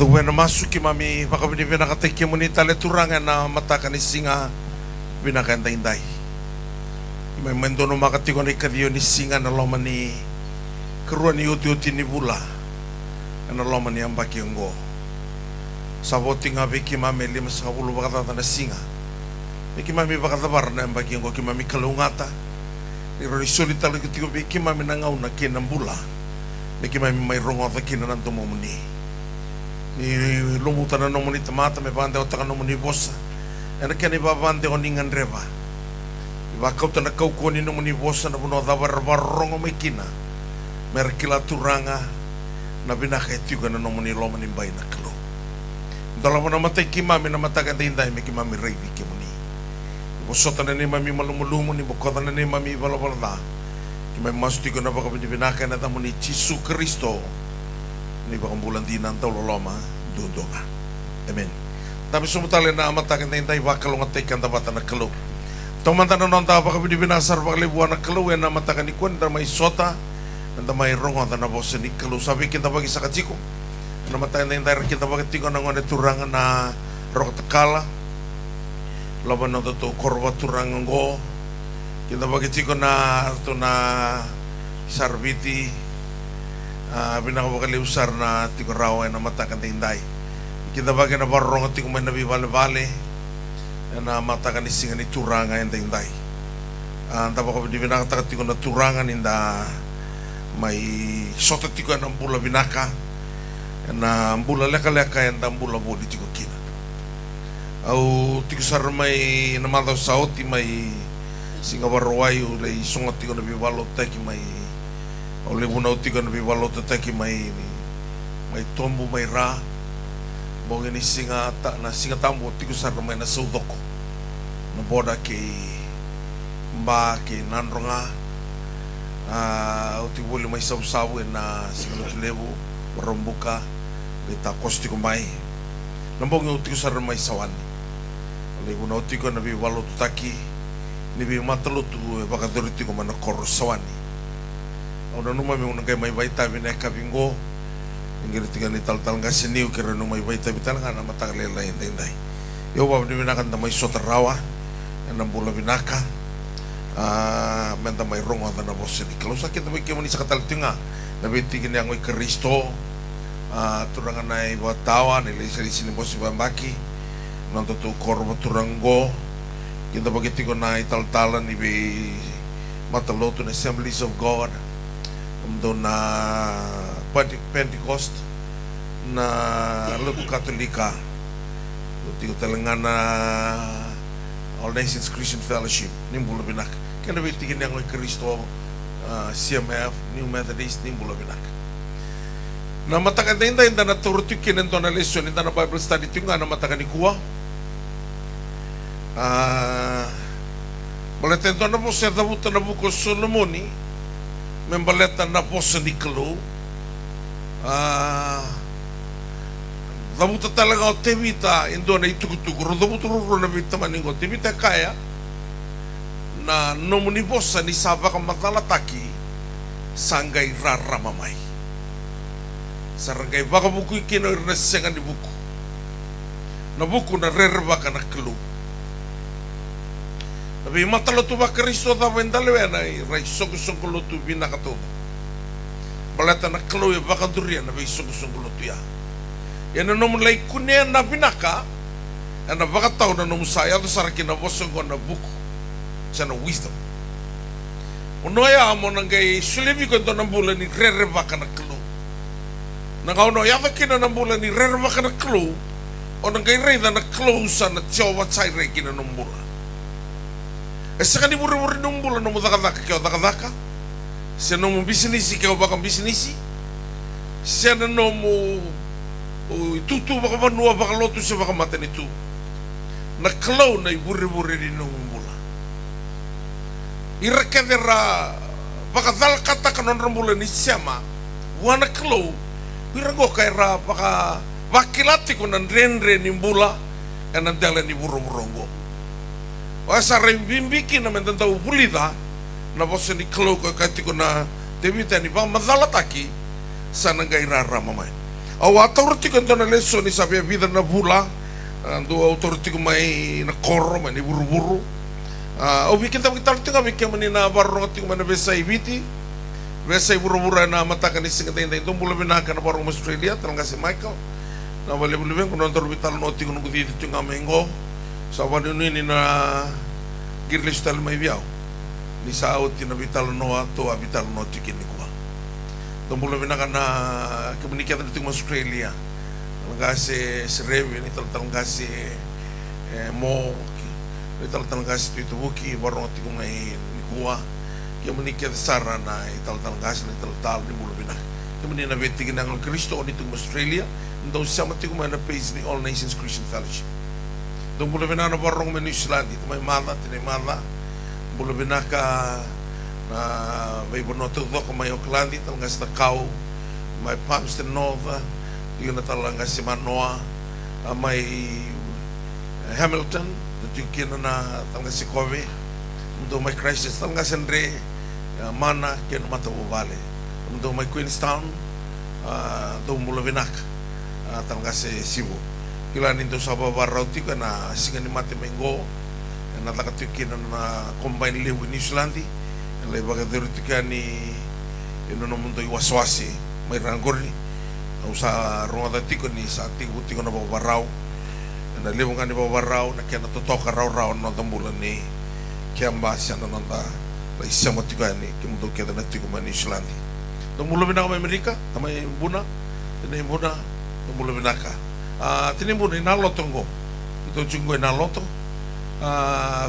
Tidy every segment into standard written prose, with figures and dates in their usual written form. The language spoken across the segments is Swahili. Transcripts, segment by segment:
Duwe na masuki mami baka binibinakatiki mo ni tale turangan na matakan ni singa binakanta inday. May mendo no makati ko ni kadiyo ni singa na loman ni keruan ni uti-uti ni bula na loman ni ambaki ngo. Saboti nga biki mami 5 baka tata na singa. Biki mami baka tabar na ambaki ngo ki mami kalungata. Ni roni solita lagi tiko biki mami nangaw na kinang bula. Biki mami may rongo ta kinan to mo ni. Ni lumutan na nomo ni tamata me bande o taka nomo ni bosa ena kani babande o ningan reba iba kauta na kauko ni nomo ni bosa na buno dabar barongo me kina merkila turanga na binaka etiuga na nomo ni loma ni bai na klo dalama na matay kimami na matakan tinday me kimami reidi kimuni bosota na ni mami malumulumo ni bokota na ni mami balabalada kimay masuti ko na baka binaka na tamo ni Jesu Kristo ni bakang bulan dinan tau loloma dudonga. Amen. Tapi sumutali na amatakin tayo bakal ngatay kanta bata na kalo. Tamantan na nonta baka binasar baka libuan na kalo na amatakan ni kuan na may sota na may rongo na bosa ni kalo. Sabi kita bagi sa kachiko. Na amatakin tayo kita bagi tigo na ngone turangan na rok takala. Laban na to korba turangan go. Kita bagi tigo na to na sarbiti binakabakali usar na tiko rawa na matakan tinday. Kita bagay na barong at tiko may nabibale-bale na matakan isingan ni turanga yung tinday. Tapa ko binakatakan tiko na turangan inda may sota tiko na bula binaka na bula leka-leka yung bula buli tiko kina. Au tiko sar may namataw sa oti may singabarwayo lay sungat tiko na bibalot teki may oleh bunau tiga nabi walot taki mai tombu mai ra bong ini singa tak na singa tambu tiku sar mai na saudoko na boda ke mba ke nanronga uti boli mai sabu na singa lebu rombuka beta kosti ko mai nambong uti sar mai sawani oleh bunau tiga nabi walot taki nibi matalutu bakadoriti ko mana kor sawani. Orang numa me unang kay may baita bineka bingo ingir tiga ni tal-tal nga siniw kira nung may baita bital nga na matagalila hinday. Yo ba ni binakan na may sotarawa na bula binaka menta may rongo na boss ni kalau sakit may kemo ni sa kataltinga na bitigin yang may Kristo turangan na ibatawa nila isa ni boss Bambaki nang to korbo turango kita bagiti ko na ital-talan ni mataloto na Assemblies of God doon na Pentecost na Lugo Katolika tigo talaga na All Nations Christian Fellowship nimbula binak kaya bitigin yang may Kristo CMF New Methodist nimbula binak na matakan tayo inda na turutukin ito na lesson inda na Bible study ito nga na matakan ni kuwa balatento na po sa tabutan na buko Solomoni membaleta na po sa niklo dabuta talaga o tebita indo na itugutuguro dabuturo na bita maningo tebita kaya na nomunibosa ni saba kang matalataki sanggay raramamay sarangay baka buku ikino irnasyangan di buku na buku na rerba ka na klo tapi matalo tu ba Kristo ta vendale na rai soko lutu binakato balata na klo ya baka durian na soko lutu ya yan na nomun lay kunya na binaka na baka tao na nomun saya to saraki na bosong na buku sa na wisdom unoya mo nang gay sulibi ko to ng bulan ni rerba ka na klo nangauno ya kina ng bulan ni rerba ka na klo o nang gay reda na klo sa na tiyawa tsay re kina ng bulan. Esa kan iburi-buri numbula nomu daka-daka kau daka-daka. Sia nomu bisnisi kau bakam bisnisi. Sia nomu tutu baka manua baka lotu sia baka matan itu. Na kalau na iburi-buri di numbula. Irakadera baka dal kata kanon numbula ni siama. Wana kalau irago kaira baka wakilati ko nan renre nimbula kanan dalan iburu-burungo. Wasa rembimbiki na mentanta upulida na bosa ni klo ko katiko na tebita ni ba madalataki sana gaira ramamay Au authority kan tona leso ni sabia vida na bula. Do authority ko mai na koro mai ni buru-buru. Au bikin tamu kita tinga bikin mani na barong tinga mana besa ibiti. Besa buru-buru na mata kan ising katain tain tumbul bina kan barong Australia talang kasi Michael. Na bale-bale ko nontor bital no tinga no dito tinga mengo. Sa wanu ni na girlis tal mai biao. Ni sa out na bital no ato bital no tikin ni ko. Tumbul bina kan na komunikasi tinga Australia. Kasi serevi ni tal kasi mo ni tal kasi tu buki barong ti kumai ni kuwa kaya menikah sara na tal kasi ni tal ni mulu bina kaya menina beti kinang Kristo ni tu Australia ndau sama ti kumai na page ni All Nations Christian Fellowship ndau mulu bina na barong menu Islandi tu mai mala ti mala mulu bina ka na vai bonoto do ko mai Auckland tal kasi kau mai Palmerston North yun na talaga si Manoa may Hamilton yun na talaga si Kobe mundo may crisis talaga si Andre Mana kaya matawo vale mundo may Queenstown do mula binak talaga si Cebu kila nito sa babaraw ti ka na singa ni Mate Mengo na takatukin na combine live in New Zealand lay baga ti ka ni yun na mundo iwaswasi may ranggori sa runga tiko ni sa tiko na babaraw na libungan ni babaraw na kaya natutoka raw na tambulan ni kaya mbasya na nanda na isang matiko ni kaya mundo kaya na tiko man ni Islandi tumulo binaka may Amerika tamay buna tinay tumulo binaka tinimuna inaloto ngo ito chungo inaloto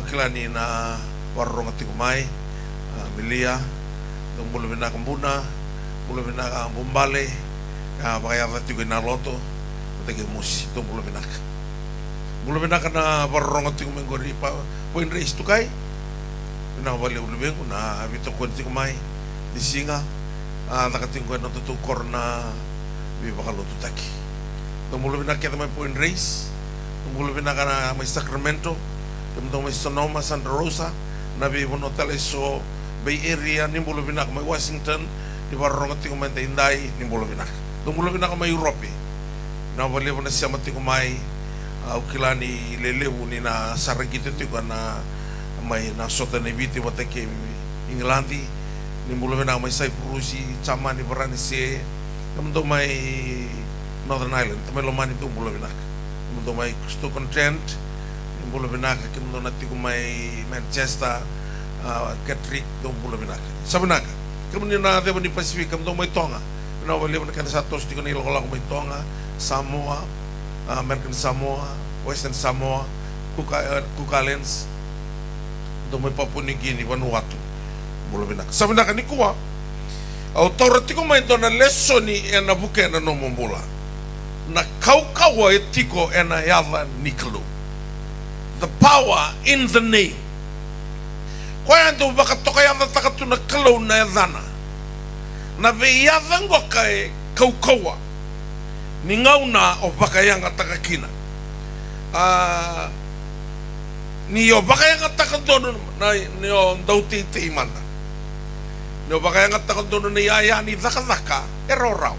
kila ni na warong tiko may milia tumulo binaka buna mulo binaka bumbale bakaya rati ko na loto matagi musi to bulo binaka na barong ati ko mengori pa point race to kai na wale ulubeng ko na abito ko ti kumai di singa nakating ko na tutukor na bi bakalo tutaki to bulo binaka ta may point race to bulo binaka na may Sacramento to may Sonoma Santa Rosa na bi bono taleso Bay Area ni bulo binaka may Washington di barong ati ko may Inday ni bulo binaka tumulo na may Europe na wali mo na siya mati kumay ukilani lelewu ni na saragito ti ko na may nasota na ibiti wata ke Inglandi ni mulo na may Cyprusi chama ni barani si kamdo may Northern Ireland tamay lomani tu mulo na kamdo may Coastal Content ni mulo na kamdo nati kumay Manchester Catholic tu mulo na sabana kamdo na debo ni Pacific kamdo may Tonga na wali mo na kanasatos di ko nilo ko lang may Tonga, Samoa, American Samoa, Western Samoa, Cook Islands, do may Papua New Guinea, Vanuatu, mula binak. Sabi na ni kuwa, authority ko may do na lesson ni na buke na nomomula, na kaukawa etiko na yava niklo. The power in the name. Kaya ando baka to kaya na takatu na kalo na yadana. Na beyadang ko kay kaukawa ni ngauna o bakayang atakakina ni o bakayang atakadono na ni o dauti timanda ni o bakayang atakadono ni yaya ni dakadaka erorao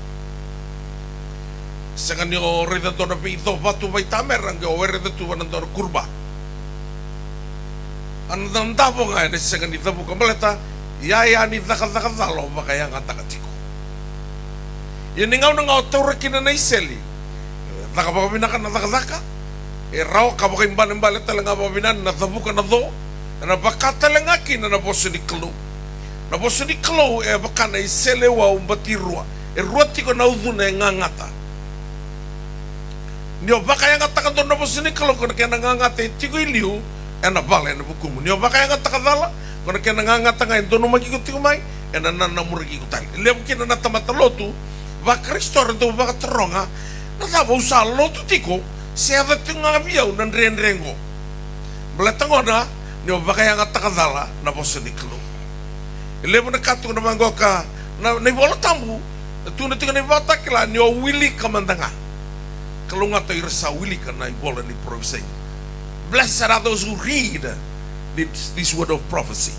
sanga ni o reda to na pito batu bay tamerang o reda to na to kurba anang tapo nga ni sanga ni tapo kamaleta yaya ni dakadakadalo bakayang atakatiko yun ngaw na nga otoraki na naiseli nakapapabina ka na dakadaka raw kabakimbalimbalit talaga pabinan na tabuka na do na baka talaga kina na boso ni Klo baka na isele wa umbatirua ruati ko na udu na ngangata niyo baka yang atakadon na boso ni Klo kung kaya nangangata itigo iliu na bala na bukumu niyo baka yang atakadala kung kaya nangangata ngayon doon magiguti kumay nanamurigi ko tayo ilem kina na tamatalotu ba Kristo rin baka teronga natabaw sa lotu tiko siya dating nga biyaw ng renrengo balatango na niyo baka yang atakadala na boso ni Klo ilem na katong naman ko ka na ibola tambu tunay tingnan ni bata kila niyo wili kamandanga kalau nga tayo sa wili ka na ibola ni prophecy. Blessed are those who read this word of prophecy.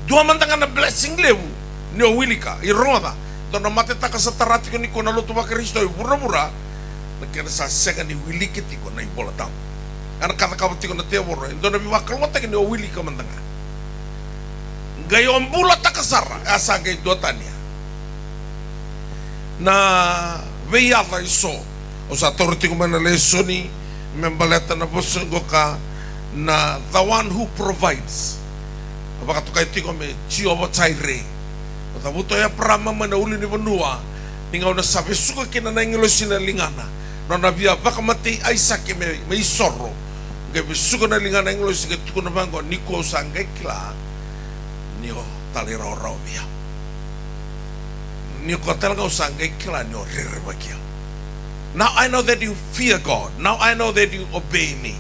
Dua mantangan na blessing lewu niyo wili ka iroda dona mate taka satarati ko ni ko na luto wa Kristo bura-bura na kena sa sega ni wili kiti ko na ibola tau ana kata kabati ko na te bora dona bi wakal mata ni o wili ka mandanga gayon bula taka sara asa gay dotania na veiava iso o sa torti ko mana lesoni membaleta na bosungo ka na the one who provides baka to kay tiko me Jehovah Jireh o tabuto ya prama mana uli ni benua ninga na sabe suka kina na ngilo sinalingana na nabia baka mati Isaac me isoro ngai suka na lingana ngilo sike tuko na bango niko sangai kila nio talira orobia nio talaga sangai kila nio rirbakia. Now I know that you fear God. Now I know that you obey me.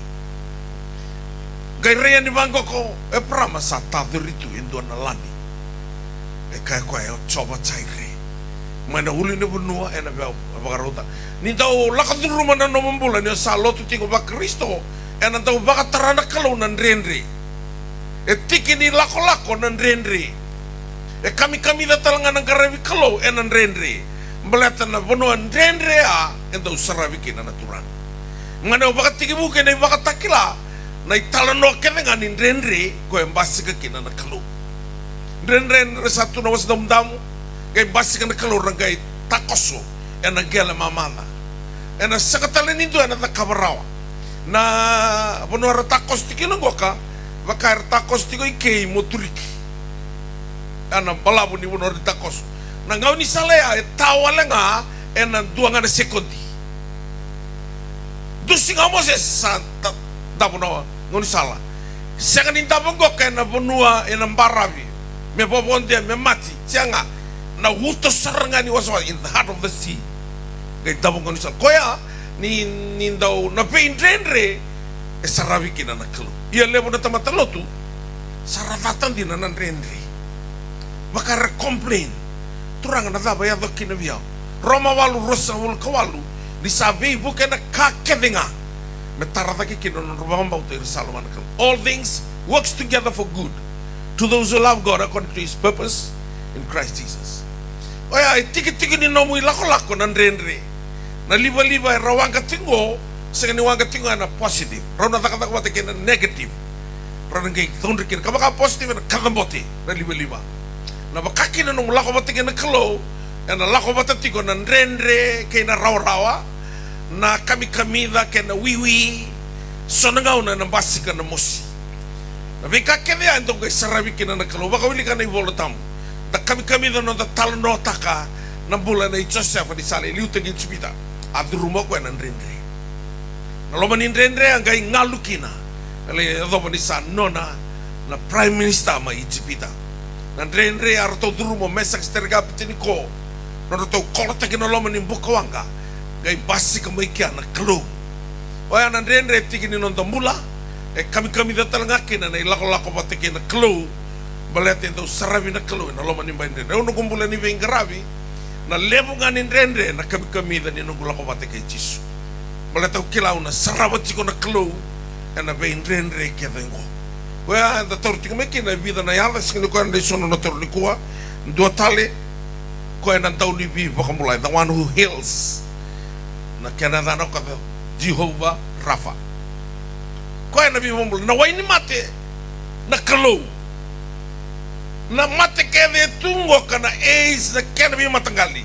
Gairea ni bango ko e prama sa taduritu indo na lani. E kai ko e Jehovah Jireh. Mana uli ni bunua e na bagarota. Ni tau lakaduru mana no mambula ni sa lotu tingo ba Kristo. E na tau baka tarana kalau nan renre. E tiki ni lako nan renre. E kami da talanga nan karabi kalau e nan renre. Belata na bunua renre a e tau sarabi kina naturan. Ngana baka tiki buke na baka takila. Na itala no kene ngani renre ko embasi ka kina na kalu renre satu na was damu kay basi ka na kalu rangai takoso ena gela mamana ena sakatale nindo ena ta kabarawa na bono ara takos tikino goka bakar takos tiko ikei moturiki ana balabu ni bono takos na ngau ni salea tawalenga ena duanga na sekondi dusinga moses santa dabuno ngoni sala sengan inta bongo na bonua ena barabi me bobonde me mati sianga na wuto sarangani waswa in the heart of the sea gai tabongo ni sala koya ni ndau na pein renre e sarabi kina na kelu ia lebo na tamatalotu saravatan di na renre bakar complain turang na daba ya dokina biao Roma walu rosa wul kawalu di sabe bukan na kakedenga. All things works together for good to those who love God according to His purpose in Christ Jesus. Oh ya, tiki ni nomu lako nan renre. Na liba rawanga tingo, sengani wanga tingo na positive. Rona taka wate kena negative. Rona ngai thondri kena kabaka positive na kadambote na liba. Na bakaki na nomu lako wate kena kalo, na lako wate tingo nan renre kena rawa. Na kami da kena wiwi sonanga una na basika na mosi na bika kene ando ga sarabi kena na kalo baka wili kana ibola tamu da kami da no da tal no taka na bula na Joseph di sale liute gi chipita adrumo ko na ndrendre na loma ni ndrendre angai ngalukina ale do ni sa nona na prime minister ma chipita na ndrendre arto drumo mesak sterga pitini ko no to kolota kena loma ni bukawanga gai basi kamai kia na kelu. Oya na renre tiki ni nonton mula. E kami da talanga kina na ilako pate kina kelu. Balete ento sarabi na kelu na loma nimba renre. Uno kumbula ni vengarabi na lebunga ni renre na kami da ni nungu lako pate kina Jisu. Balete ukilau na saraba tiko na kelu na vein renre kia tengo. Oya enta tauru tiko me kina vida na yala sikini koe na isono na tauru likua. Dua tale koe na tau ni vi wakamulai. The one who heals. Na kena dano ka Jehovah Rafa. Koe na bimomul na waini mate na kalau na mate keve tungo kana AIDS na kena bimatangali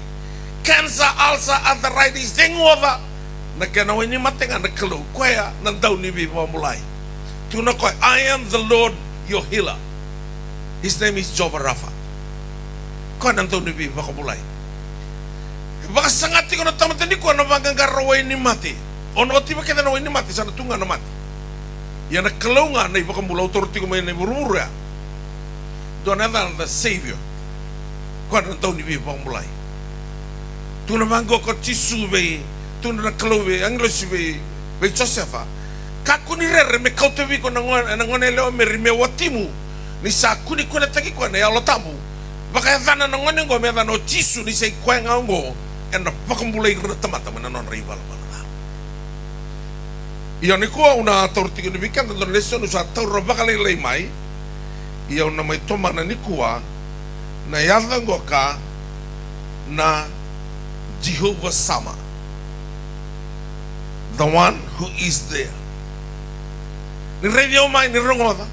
cancer, ulcer, arthritis dengoda na kena waini mate na kalau koe na dauni bimomulai tuna koe I am the Lord your healer. His name is Jehovah Rafa. Koe na dauni bimomulai baka sangati ko na tamatani ko na bangangara waini mati. Ono tiba kita na waini mati sana tunga na mati. Ya na kalunga na ibaka mula autority ko may na bururu ya. Doon na the Savior. Ko na taon ni biba mulai. Tuna mango ko Jisu be, tuna na kalau be, Anglos be Josepha. Kaku ni rere me kautebi ko na ngone leo me rime watimu. Ni sa kuni kuna taki ko na ya lotabu. Baka yana na ngone ngo me yana Jisu ni say ko ngo. En na pakambulay ko na tamata na non rival mana. Iyon ko una torti ko nibikan na lesson sa tauro bakal lay mai. Iyon na may toma na nikua na yadang go ka na Jehovah Sama, the one who is there. Ni radio mai ni rongoda.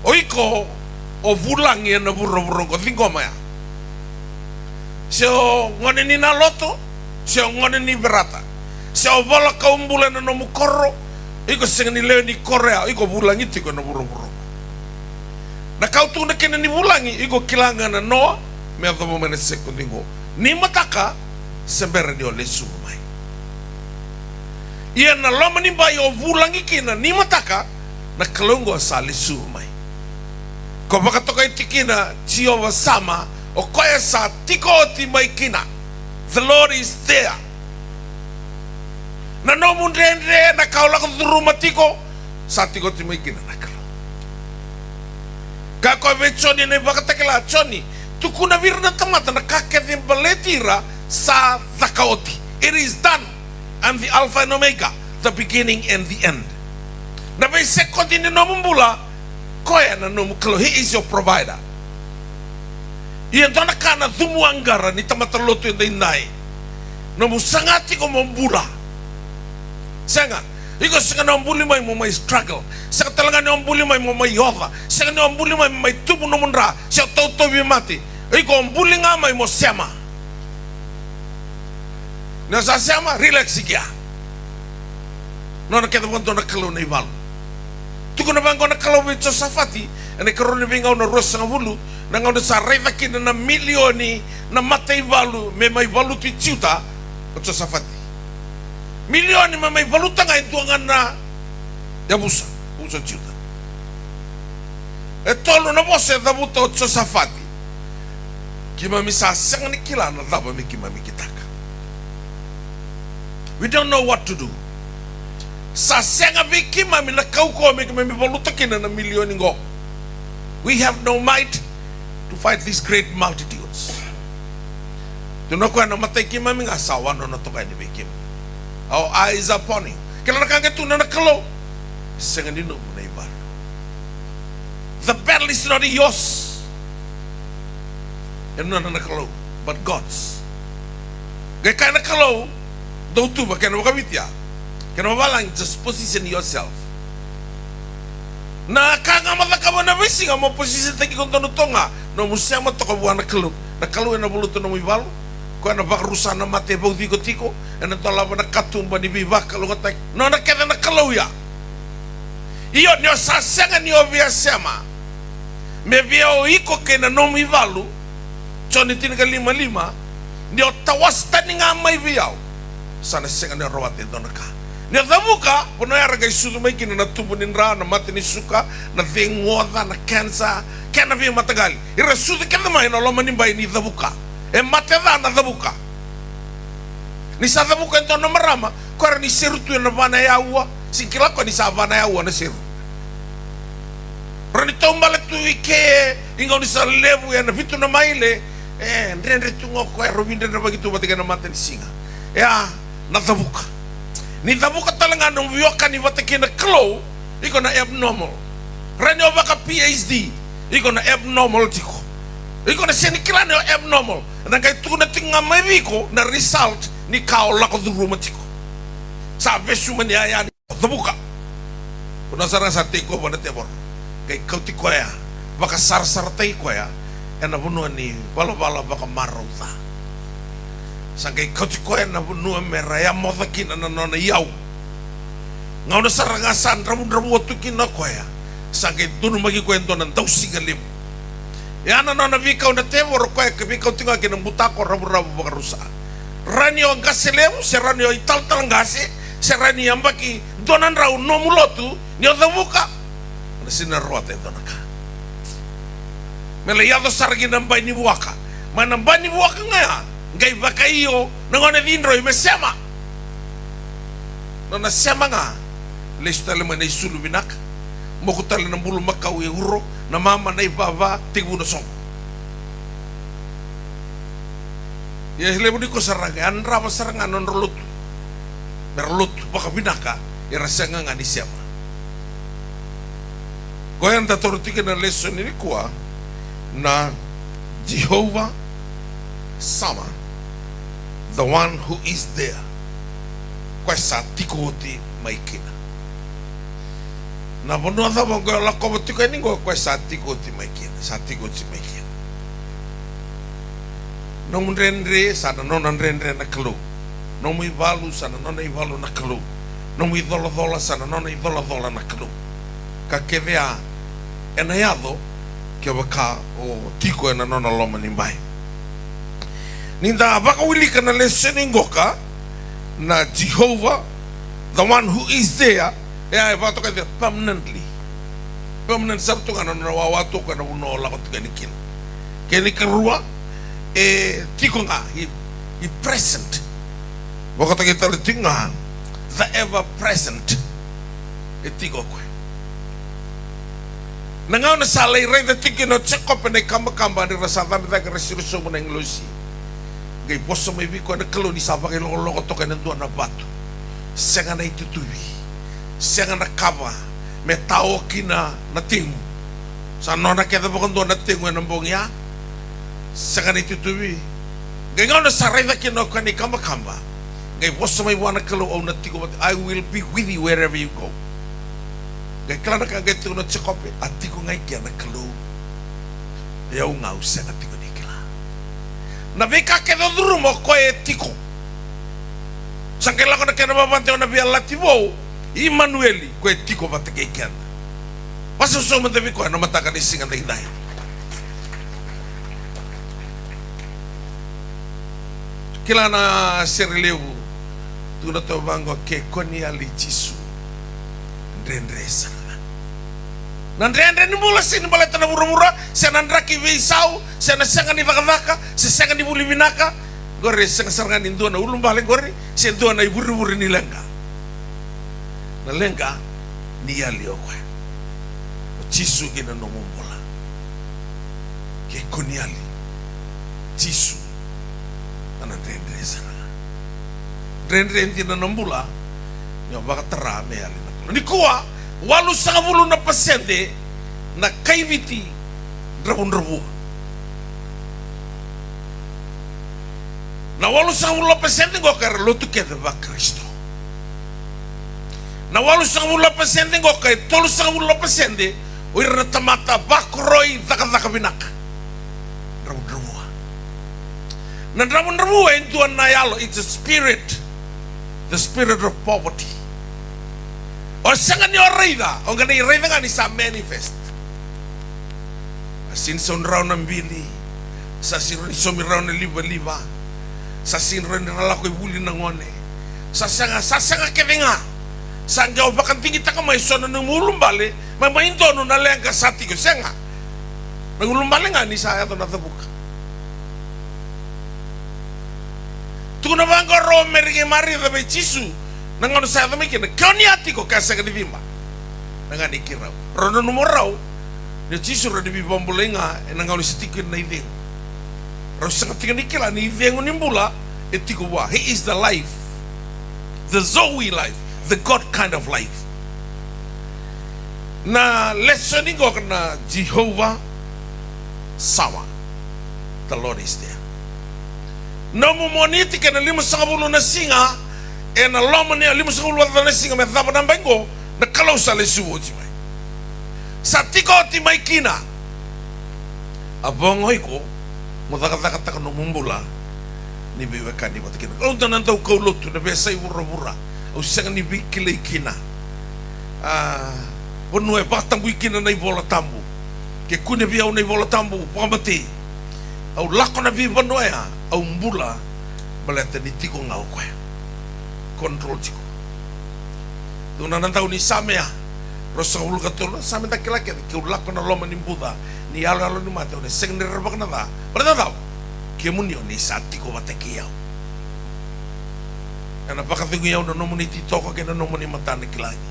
Oiko o vulangi na burro thingoma ya. Seo ngone ni na loto, seo ngone ni berata. Seo bola kaumbula na no mukoro, iko sengani leo ni Korea, iko bulangi tiko na burro. Na kau tu na kena ni bulangi, iko kilanga na Noa, me atomo mene sekundingo. Ni mataka sembere ni ole sumai. Ia na lama ni bai o bulangi kina ni mataka na kalungo asali sumai. Ko baka toka itikina Jehovah Sama o koe sa tiko oti mai kina. The Lord is there. Na no mundendre na kaula ko duruma tiko sa tiko oti mai kina na kalau. Ka ko ve choni ne baka takela choni tukuna virna tamata na kakete baletira sa thakaoti. It is done. I'm the Alpha and Omega, the beginning and the end. Na be sekoti ni no mumbula koe na no mukalo. He is your provider. Ia dona kana thumu angara ni tamata lotu enda inai. No musangati ko mumbula. Sanga iko sanga no mbuli mai mo mai struggle. Sanga talanga no mbuli mai mo mai yova. Sanga no mbuli mai mai tubu no mundra. Sia toto bi mati. Iko mbuli nga mai mo sema. Na sa sema relax ikia. No na keda bonto na kalau na ibalu. Tuko na bango na kalau bi Josafati. Ane karone binga na rosa na bulu. Na ngau sa reva kina na milioni na mata ibalu. Me mai balu tu ciuta o Josafati. Milioni me mai balu tanga ituangan na ya busa ciuta. E tolo na bose da buta o Josafati. Kima misa sang ni kila na daba mi kima mi kitaka. We don't know what to do. Sa senga bi kima mi na kauko mi kima mi balu takina na milioni ngo. We have no might to fight these great multitudes. Tunako na matay kima mi asawa no natoka ni bikim. Our eyes are upon him. Kailan nakanga tu na nakalo. Senga ni no muna ibar. The battle is not yours. And no nakalo, but God's. Gaya kaya nakalo, do tu ba kaya nakabitya. Kaya nabalang just position yourself. Na kanga mataka na bisi nga mo position taki kung tonutonga no musema to kabuan na kalu na buluto no ibalo ko na bakrusa na mate bau tiko na tola na katumba ni biba kalu ngatak no na keda na kalu ya iyo nyo sasanga ni obia sema me vio iko ke na no ibalo choni tinga lima ndio tawasta ni nga mai biao sana senga ni rawate donaka ni damuka puno ya raga isudu mai kina na tubunin ra na mati ni suka na dengoda na cancer kana bi matagali ira sudu kana mai no loma ni bai ni damuka e mateda na damuka ni sa damuka ento no marama ko ni serutu na bana ya ua sikila ko ni sa bana ya ua na seru rani tombale tu ike ingo ni sa levu ya na vitu na maile ndendre tungo ko robinde na bagitu batika na mati ni singa ya na damuka ni damuka talanga nung wiyoka ni watakina klo iko na abnormal ranyo baka PhD iko na abnormal tiko iko na senikila na abnormal na kay tu na tinga mabiko na result ni kao lako duruma tiko sa besu man ya damuka kuna sarang sa tiko bana tebor kay kau tiko ya baka sar tiko ya ena bunuan ni bala baka marauta sangkai kau tiko na bunua meraya motakin na nona yau ngau na sarangasan rabu watukin na koya sangkai tunu magi ko ento nan tausingalim ya na nona vikau na tebor koya ke vikau tinga kinang butako rabu bakarusa ranyo ang kasilemu se ranyo ital ngase se ranyo ang baki donan rau no mulotu nyo damuka na sinarwate donaka melayado saragi ng bay ni buwaka manang bay ni buwaka nga gay baka iyo nangone dinroy mesema no nasema nga lestale man ay suluminak mokutale ng bulu makaw uro na mama na ibaba tigu na song ya hilemo di ko sarangan rama sarangan non rolut merlut baka binaka irasanga nga ni sema goyan tatorutikin na lesson ini kuwa na Jehovah Sama the one who is there. Koe sa tiko ti maikina. Na bonua tha mo koe la koe tiko ni koe sa tiko ti maikina, sa tiko ti maikina. No mrenre sana nona mrenre na kelu. No mu ivalu sana nona ivalu na kelu. No mu idola dola sana nona idola dola na kelu. Ka kevea ena yado ke waka o tiko ena nona loma ni mai. Ninda baka wili kana listening goka na Jehovah, the one who is there, ya vato ka permanently. Permanent sabtu kana na wawatu kana uno la ko tkanikin. Keni karua tiko nga he present. Wakata kita tinga the ever present tiko ko. Nangaw na salay ray the tiko no check up na kamba ni rasa dami ta resolution mo na inglosi. Gay poso may biko na kalo ni sapa kay loko to kay nanduan na bato. Senga na itutuwi. Senga na kaba me tao kina na tingu. Sa nona kaya ba kando na tingu na mbongya. Senga na itutuwi. Gay ngaw na saray na kino kani kamba. Gay poso may wana kalo au na tingu. I will be with you wherever you go. Gay kala na kagay tingu na chikope at tingu ngay kaya na kalo. Yaw ngaw senga tingu. Na beka ke do drumo ko etiko. Sangela ko na ke na babante na bia lativo. Emmanueli ko etiko bate ke ken. Paso so man debi ko na mataka ni singa dai dai. Kila na serleu tu na to bango ke koni ali jisu. Ndrendresa. Nandrendre ni mula sini bala tana mura-mura, sana ndraki veisau, sana sanga ni vaka-vaka, sanga ni buliminaka, gore sanga sanga ni ndona ulum bale gore, sen ndona iburu-buru ni lenga. Na lenga ni yali okwe. O chisu gina no mumbola. Ke koniali. Chisu. Ana ndrendre sanga. Ndrendre ndi na nambula, ni wabaka tara me yali na. Ni kuwa walu sangabulu na pasende na kaiviti drabun-drabu. Na walu sangabulu na pasende ngokar lotu kede ba Kristo. Na walu sangabulu na pasende ngokar tolu sangabulu na pasende oira na tamata bakroi daka binak. Drabun-drabu. Na drabun-drabu entuan na yalo, it's a spirit, the spirit of poverty. O sanga ni oraida, o ngani oraida ngani sa manifest. Asin son rao na mbili, sa sin somi rao na liba, sa sin rao na lako ibuli na ngone, sa sanga kevenga, sa nga o bakan tinggi taka may sona ng mulumbale, may maindono na leang kasati ko sanga. Nagulumbale nga ni sa ato na tabuka. Tuna bangko ro merige mari da be chisu. Nangan sa dami kina kaniati ko kasa ka divimba. Nangan ikiraw. Rono numorao. Ni chisu ro di bambulenga nangan sitikin na ideng. Ro sa tingin ikila ni ideng nimbula etiko wa. He is the life. The Zoe life, the God kind of life. Na listening ko na Jehovah Sama. The Lord is there. No mo moniti ka na lima sa kabulo na singa. Na loma ni alimu sa kulwa na singa me thapa na bengo na kalau sa lesuo ji mai. Sa tiko ti mai kina. Abong ko mo taka no mumbula ni biweka ni batikina. O tanan tau ko lotu na besa ibura-bura. O sanga ni bikile kina. Bonu e batang wikina na ibola tambu. Ke kune bia na ibola tambu pamati. Au lako na bi bonu ya au mbula baleta ni tiko ngau ko. Control chiko. Tuna nantau ni samea. Rosa ulu katulun samea takilaki ke ulako na loma ni Buddha ni alo ni mate one seng ni rebak na da. Berada tau. Ke munio ni sati ko bateki yau. Ana pakatingu yau na nomu ni titoko ke na nomu ni matane kilagi.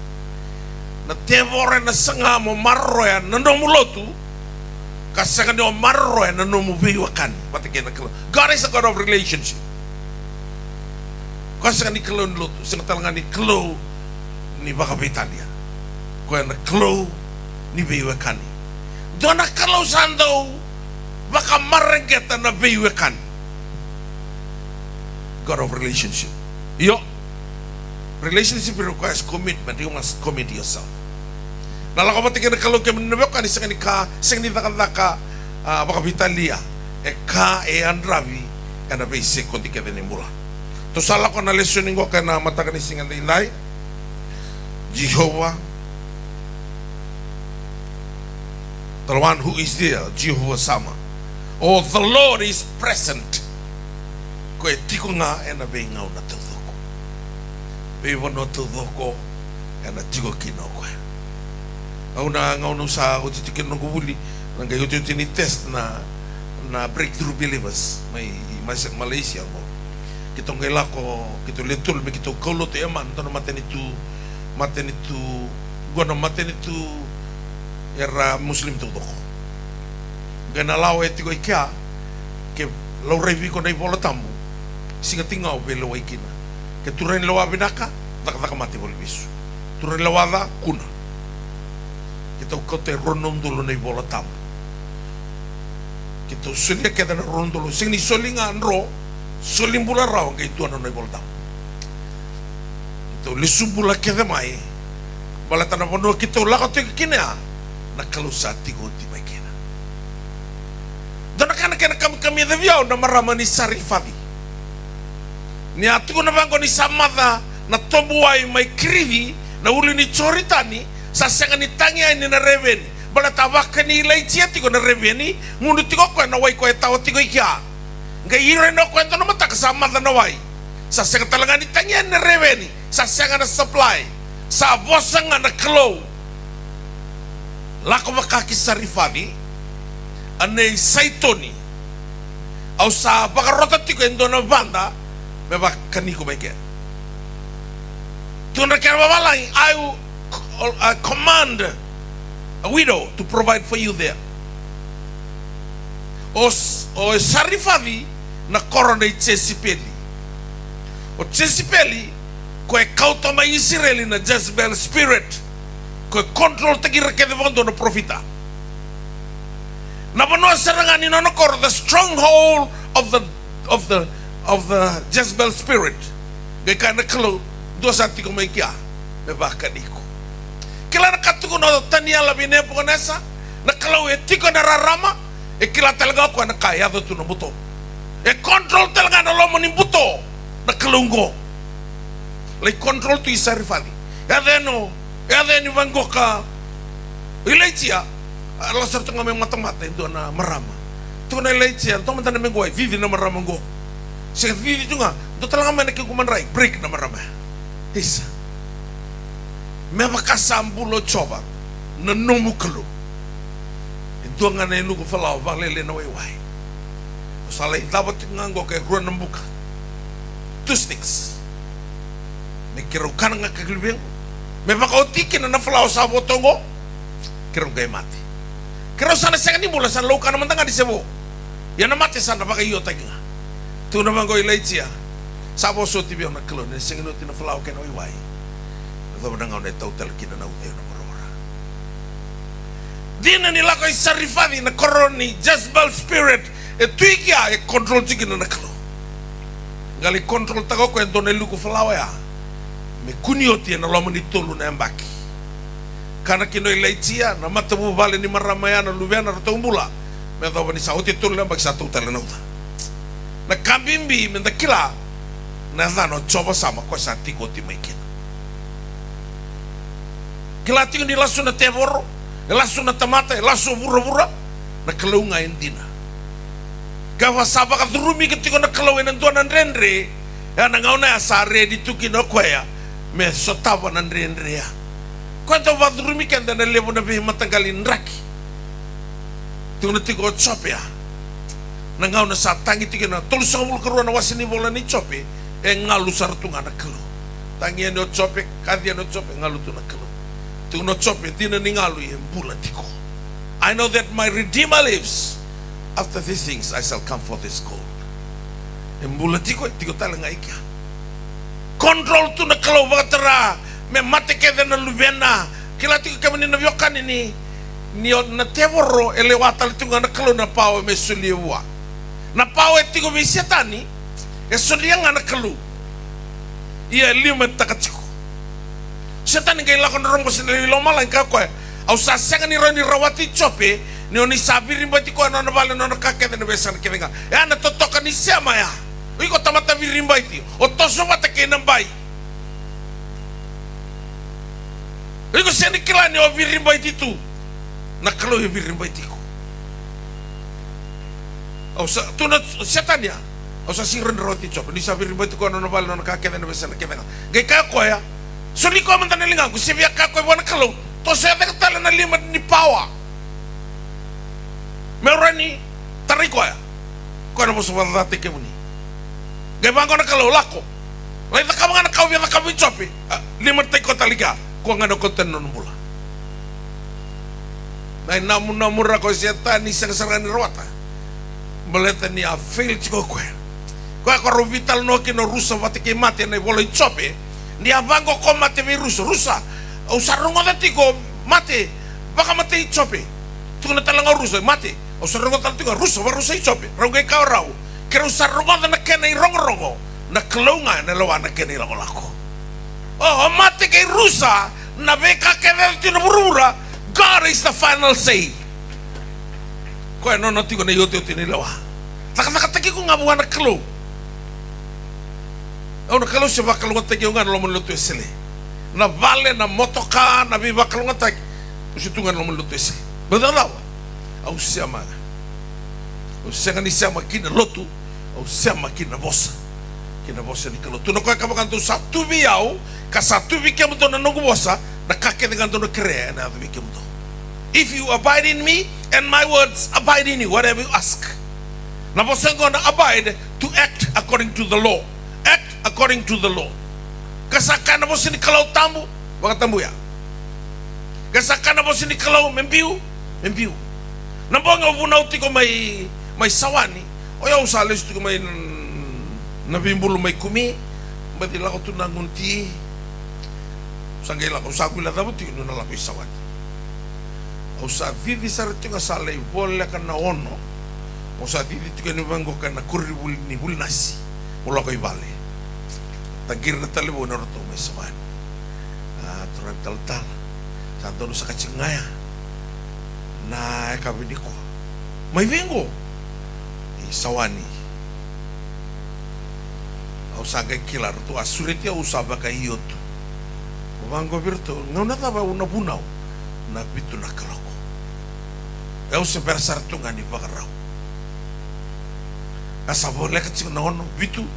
Na tevore na sanga mo marroya na nomu lotu. Kasanga ni o marroya na nomu biwakan bateki na kilo. God is a God of relationship. Kau sangat ni kelo lotu, sangat talangan ni kelo ni bakapitania. Kau na kelo ni biwekani. Dona kalau sandau baka marengketa na biwekani. God of relationship. Yo, relationship requires commitment. You must commit yourself. Nala ko matikin na kalong kami nabiyok ka ni sa kanika sing ni taka baka vitalia ka andravi kana basic konti ka din mula. To sala ko na lesson ko kana mata ka ni singan inay Jehovah, the one who is there, Jehovah Sama. Oh, the Lord is present. Ko etiko nga ena be ngau na tudoko. Be wono tudoko ena tiko kinoko. Au na ngau no sa o titikin no gubuli nang gayo tini test na breakthrough believers may Malaysia mo. Kitong ko kito letul me kito kaulo te eman tono matenitu gono matenitu era muslim tudoko. Ganalaw etiko ikia ke lo revi ko na ibola tambu. Singa tingau belo waikina ke turen lawa binaka tak mati bol bisu turen lawada kuna kita kote ronom dulu na ibola tam kita sulia ke dana ronom dulu sing ni solinga anro solimbula raw ke itu na ibola tam itu lisubula ke mai bala tanah pono kita lakate kina na kalusati ko ti mai kina dana kana kami deviau na maramani sarifati ni atu na bango ni samada na tobuai mai krivi na uli ni choritani sa senga ni tangia ni na reveni bala tabaka ni laitia tiko na reveni ngundu tiko ko na wai ko tawo tiko ikia nga ire no kwento na mata samada na wai sa senga talanga ni tangia ni reveni sa senga na supply sa bosanga na klow lako makaki sarifani ane saitoni au sa bakarota tiko endo na banda beba kaniko baike tuna kera babalang I will command a widow to provide for you there o sarifadi na korona Jezebeli o Jezebeli ko e kauta mai Israeli na Jezebel spirit ko control tagira ke bondo no profita na bono serangani no kor the stronghold of the Jezebel spirit gay kana kalo dosa tiko mai kia me bakaniko kila na katuko no tania la bine ponesa na kalo etiko na rarama e kila talaga ko na kaya do tuno buto e control talaga na lomo ni buto na kalungo le control tu isarifali ya deno vango ka ilaitia ala sarto ngame mata-mata ndo na marama tu na ilaitia to mata na mengoi vivi na marama ngo se vivi tunga do talaga mana ke kuman rai break na marama isa me makasambulo choba na nomu kalo ndo ngane lu ko fala valele na wai sala itaba tingango ke ruan nambuka 2 sticks me kiro kananga kaglibeng me makautikin na fala sa botongo kiro gay mati kiro sana sa kanimula sa lo kana mantanga di sebo ya na mati sana baka iyo taginga tu na mango ilaitia sabo so tibio na kalo ne singino tina fala ke no iwai do na ngau ne total kina na uteo na morora dina ni lako isarifadi na koroni Jezebel spirit e tuikia e control tigina na kalo ngali control tago ko ento ne luku fala ya me kunioti na lomo ni tolu na mbaki kana kino ilaitia na matabu vale ni maramaya na lubiana rotombula me do ni sauti tolu na mbaki sa total na uta na kambimbi menda kila na dhano choba sama kwa sa tiko ti maikina kila tiko ni lasu na teboro lasu na tamata lasu bura na kalunga indina gawa saba ka durumi ketiko na kalau enen tuan rendre ya na ngauna asare dituki no kwaya me sotaba na rendre ya kwanta wa durumi kenda na levo na be matangali nraki tuna tiko chope ya na ngauna sa tangi tiki na tolu samul keruan na wasini bola ni chope e ngalu sartunga na kalo tangi no chope kadia no chope ngalu tu na kalo tu no chope dina ni ngalu e bula tiko I know that my Redeemer lives. After these things I shall come forth as gold. Embula tiko talanga ikia. Control tu na kalau batera me mate ke na lubena kila tiko kami na biokan ini ni na teboro elewata tunga na kalau na pau me suliwa na pau tiko me setani Esolia ngana kalu. Ia lima takatiku. Setan ngai lakon rongo sinali loma lang ka ko. Au sasenga ni roni rawati chope ni oni sabiri mbati ko na bale no kakete ne besan kevenga. Ya na totoka ni sema ya. Iko tamata virimba iti. O toso mata ke nambai. Iko seni kila ni o virimba iti tu. Na kalau ya virimba iti ko. Au sa tuna setan ya. Au sa singren roti chope ni sabiri mbati ko na bale no kakete ne besan kevenga. Gai ka ko ya. Soli ko man tanelinga ko sibia ka ko bona kalau. To saya tala na lima ni pawa. Merani tariko ya. Ko na musu wala te ke muni. Gai bango na kalau lako. Lai ta kama na kau ya ka chope. Lima te ko taliga. Ko ngano konten non mula. Nai namu ra ko setan ni sang-sangan ni rota. Beleta ni a fail ko ko. Ko vital no ke no rusa vate ke mate na bolo chope. Ni abango ko mate virus rusa. Au sarungo datiko mate baka mate chope. Tu na talanga rusa mate. Au sarungo datiko rusa ba rusa chope. Rongai ka rau. Kero sarungo na kena rongo na klonga na lawa na kena lako. Oh mate ke rusa na beka ke verti na burura. God is the final say. Ko no tiko na yote ni lawa. Taka ko ngabuan na klo. Au na kalo se bakal ngata ke ngan lo mulutu esele. Na vale na motoka na bi bakal ngata. Usitungan lo mulutu esele. Badalawa. Au siama. Au senga ni siama kina lotu. Au siama kina bosa. Kina bosa ni kalo. Tu no ko ka bakan tu satu biau, ka satu bi ke muto na nungu bosa, na kake dengan tu no kre na bi ke muto. If you abide in me and my words abide in you, whatever you ask. Na bosa ngona abide to act according to the law. Act according to the law. Kasakana mo sini kalau tambu, baka tambu ya. Kasakana mo sini kalau membiu. Nambong nga bunau tiko may sawani. O yaw salis tiko may nabimbulo may kumi. Badila ko tunangunti. Sanggay ko sagula tabo tiko nuna lang sawani. O sa vivi sarito nga salay bola ka na ono. O sa vivi tiko nibango ka na kuribul ni bulnasi. Mula ko ibali. Tagir na talibo na roto may sawan. Turang tal-tal. Santo no sa katsingaya. Na kabini ko. May bingo. Sawani. Au sagay kilar to asurit ya usaba ka iyot. Ubango virto. Ngaw na taba una bunaw. Na pito na kalako. Au se bersar to nga ni bakaraw. Kasabo lekat sing na ono. Bitu.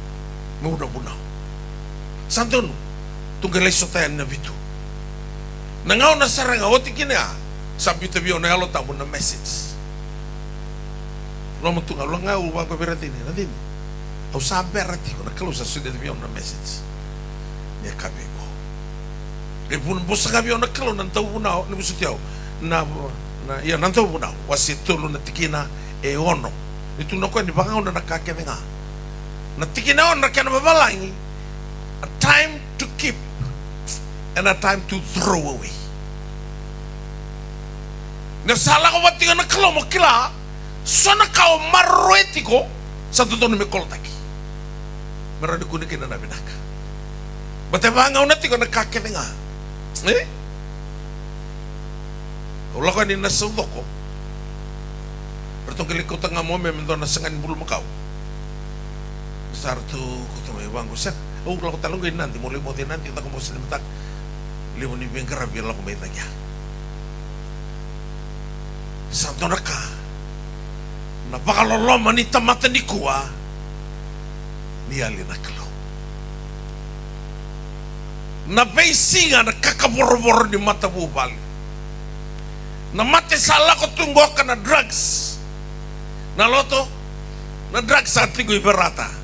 Ngaw bunaw. Santo no, tunggalay sotayan na bito. Nangaw na sarang awati kina, sabi tabi na halo tamo na message. Lo mo tungal, lo nga ubang ko beratin, natin. Au sabi rati ko, nakalo sa sulit tabi na message. Niya kabi ko. E pun bosa kabi na nakalo, nantaw bunaw, nabusutiyaw, ya nantaw bunaw, wasi tulo na tikina, e ono. Ito na ko, di ba nga na nakakene nga. Natikina ono, nakakene babalangi, a time to keep and a time to throw away. Nasala ko ba't nga nakalo mo kila, so nakao marueti ko sa tutono may kolotaki. Marami ko na kinanabinak. Ba't ba nga unati ko nakakita nga? Wala ko ni nasundo ko. Pero itong kilikutan nga mo, may mendo na sangan bulu makaw. Sarto ko ito may ibang ko siya. Wala ko talong ganyan nanti, muli mo din nanti, ito ko mo sinimatak. Limon ni Bengkara, bilang ko may tagya. Santo na ka, napakaloloma ni tamata ni kuwa, niyali na kalaw. Napaisinga na kakaboro-boro ni mata bubal. Na mati sala ko tunggo ka na drugs. Na loto, na drugs sa ating ibarata.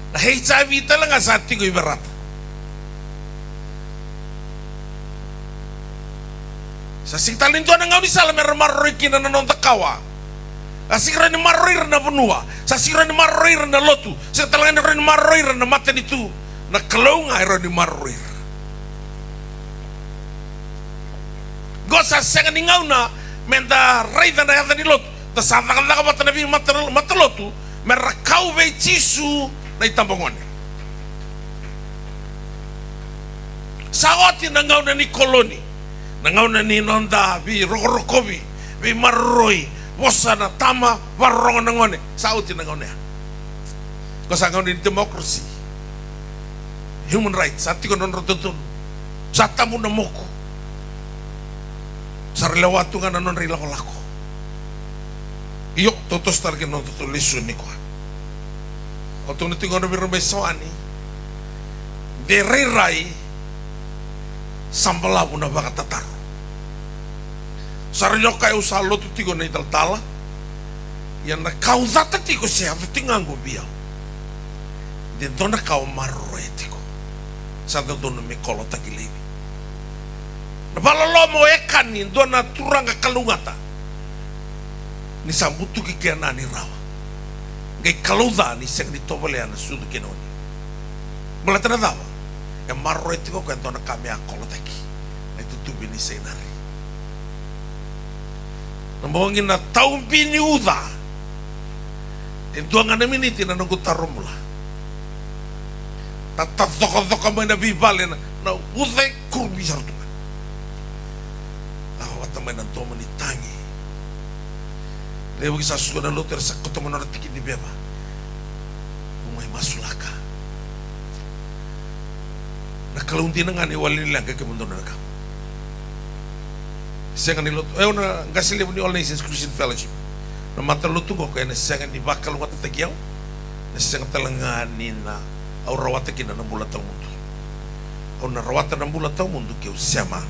Na HIV talaga sa ating ibarata. Sa singtalin doon ang ngawin sala meron maroy kinananon takawa. Sa sira ni maroy na bunua. Sa sira ni maroy na lotu. Sa talaga ni rin maroy na mata nito. Na kalaw nga rin ni maroy. Gosa sa ni ngaw na menda ray na yata ni lotu. Ta sa ka mata na bi mata lotu. Merakaw be chisu na itambongone. Saoti nangau na ni koloni, nangau na ni nonda vi rokorokovi, vi marroi, wasana tama warong nangone. Saoti nangau na. Kasangau ni demokrasi, human rights, sati ko non rototun, satamu na moko, sarlewatu nga non rila kolako. Iyok totos targe non totulisun ni ko. O tunitingon na birumay sawani, de rai sambalabu na baka tataro. Sarilo kayo sa loto tigo na italtala, yan na kaudata tigo siya, tingango biyaw. Din doon na kao marroetiko. Sa doon na may kolota gilebi. Nabalalo mo ekanin doon na turang kalungata. Ni sambutu kikiana ni rawa. Ngay kaluda ni siyang nitobalea na sudo kinoni. Mula tanadawa. Yung marroetiko kaya doon na kami ang kolotaki. Na itutubi ni Senari. Namawangin na taong biniuda. Yung doon nga namin iti na nagutaro mula. Tatatoka may nabibali na uday kurbi sartungan. Ako at may nantomo ni tangi. Lewag sa susunod na luter sa kutuman na ratikin ni Beba. Kung may masulaka. Nakalundi na nga ni wali nilang kakamundo na nagam. Siya nga niluto. Ayaw na gasiliw ni All Nations Christian Fellowship. Na mataluto ko kaya na siya nga ni bakal mga tatagyaw. Na siya nga talanganin na au rawata kina na bulat ang mundo. Au na rawata ng bulat ang mundo kaya usama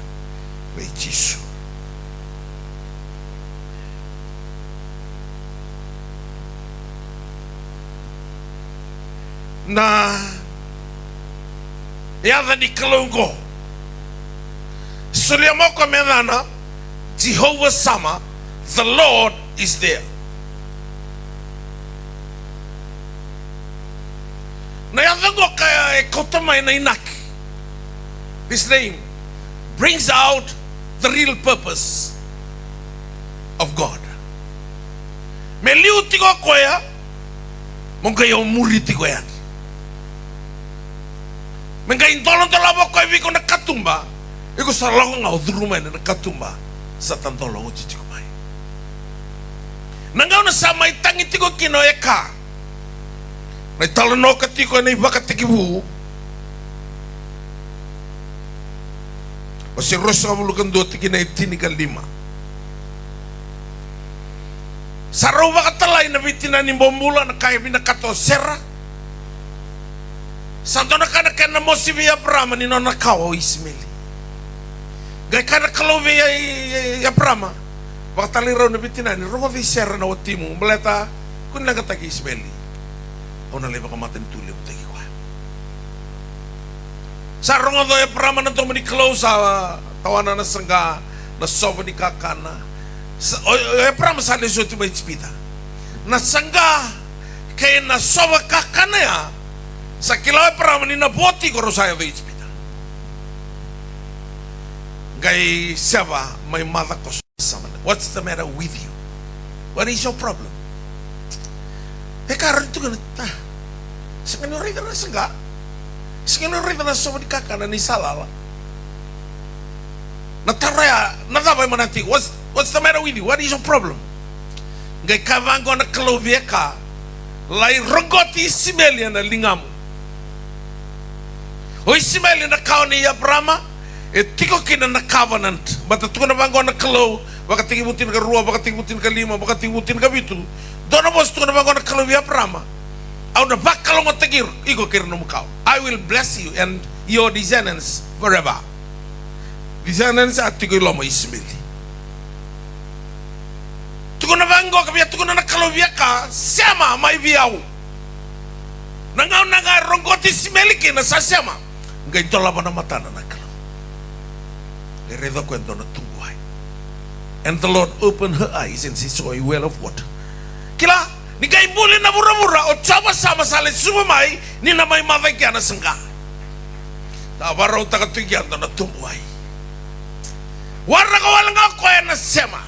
kay Jisu. Na yada ni kalungo suliamo ko menana Jehovah Sama, the Lord is there. Nayatango kaya kotamay na inak. This name brings out the real purpose of God. Meliuti ko koya, mong kayo muriti ko yan. Mengkain tolong-tolong ko ibig ko nakatumba, iko sarlang nga udrumay na nakatumba sa tantolong uti ko may. Nangaw na sa may tangiti ko kinoya ka. May talano katiko na iba katikibu. O si Rosa Mulukan doti kina itinikan 5. Sa rawa katalay na bitina ni Bombula na kaya binakato sera. Santo na kanakan na mo si Via Brahma ni nonakawa o Ismaili. Gaya kanakalo Via Brahma. Bakatali raw na bitina ni Roma vi sera na watimu. Maleta kung nagatagi Ismaili. O nalibak ang matan tulip tagi ko. Sa rongo doy Brahma na to close sa tawanan na sangga na sobo ni kakana. O Brahma sa leso ti may spita. Na sangga kay na sobo kakana ya sa kilaw Brahma ni naboti ko rosaya do spita. Gay seba may mother ko sama. What's the matter with you? What is your problem? Karon ito ganita. Sa kanyo rin na sangga. Sa kanyo rin na soba ni kakana ni salala. Nataraya, natabay man natin. What's the matter with you? What is your problem? Ngay kavango na kalobye ka, lay rongoti Ismaili na lingam. O Ismaili na kao ni Abrahama, tiko kina na covenant. Matatuko na bango na kalo, baka tingibutin ka 2, baka tingibutin ka 5, baka tingibutin ka 7. Doon na boss, tuko na bango na kalo ni Abrahama. Aw na bakalo mo tagir, iko kirno mo kao. I will bless you and your descendants forever. Descendants at tiko ilo mo Ismaili. Tuko na bango, kabiya tuko na nakalobya ka, siyama may biyaw. Nangaw na nga rongoti Ismaili kina sa siyama. Ganito laban na mata na nakalo. Iredo kwento na tungguhay. And the Lord opened her eyes and she saw a well of water. Kila, ni kaibuli na mura-mura o sama-sama sa sumamay ni na may mavagyan na sangga. Tabaraw takatugyan na tungguhay. Warna ka walang ako na sema.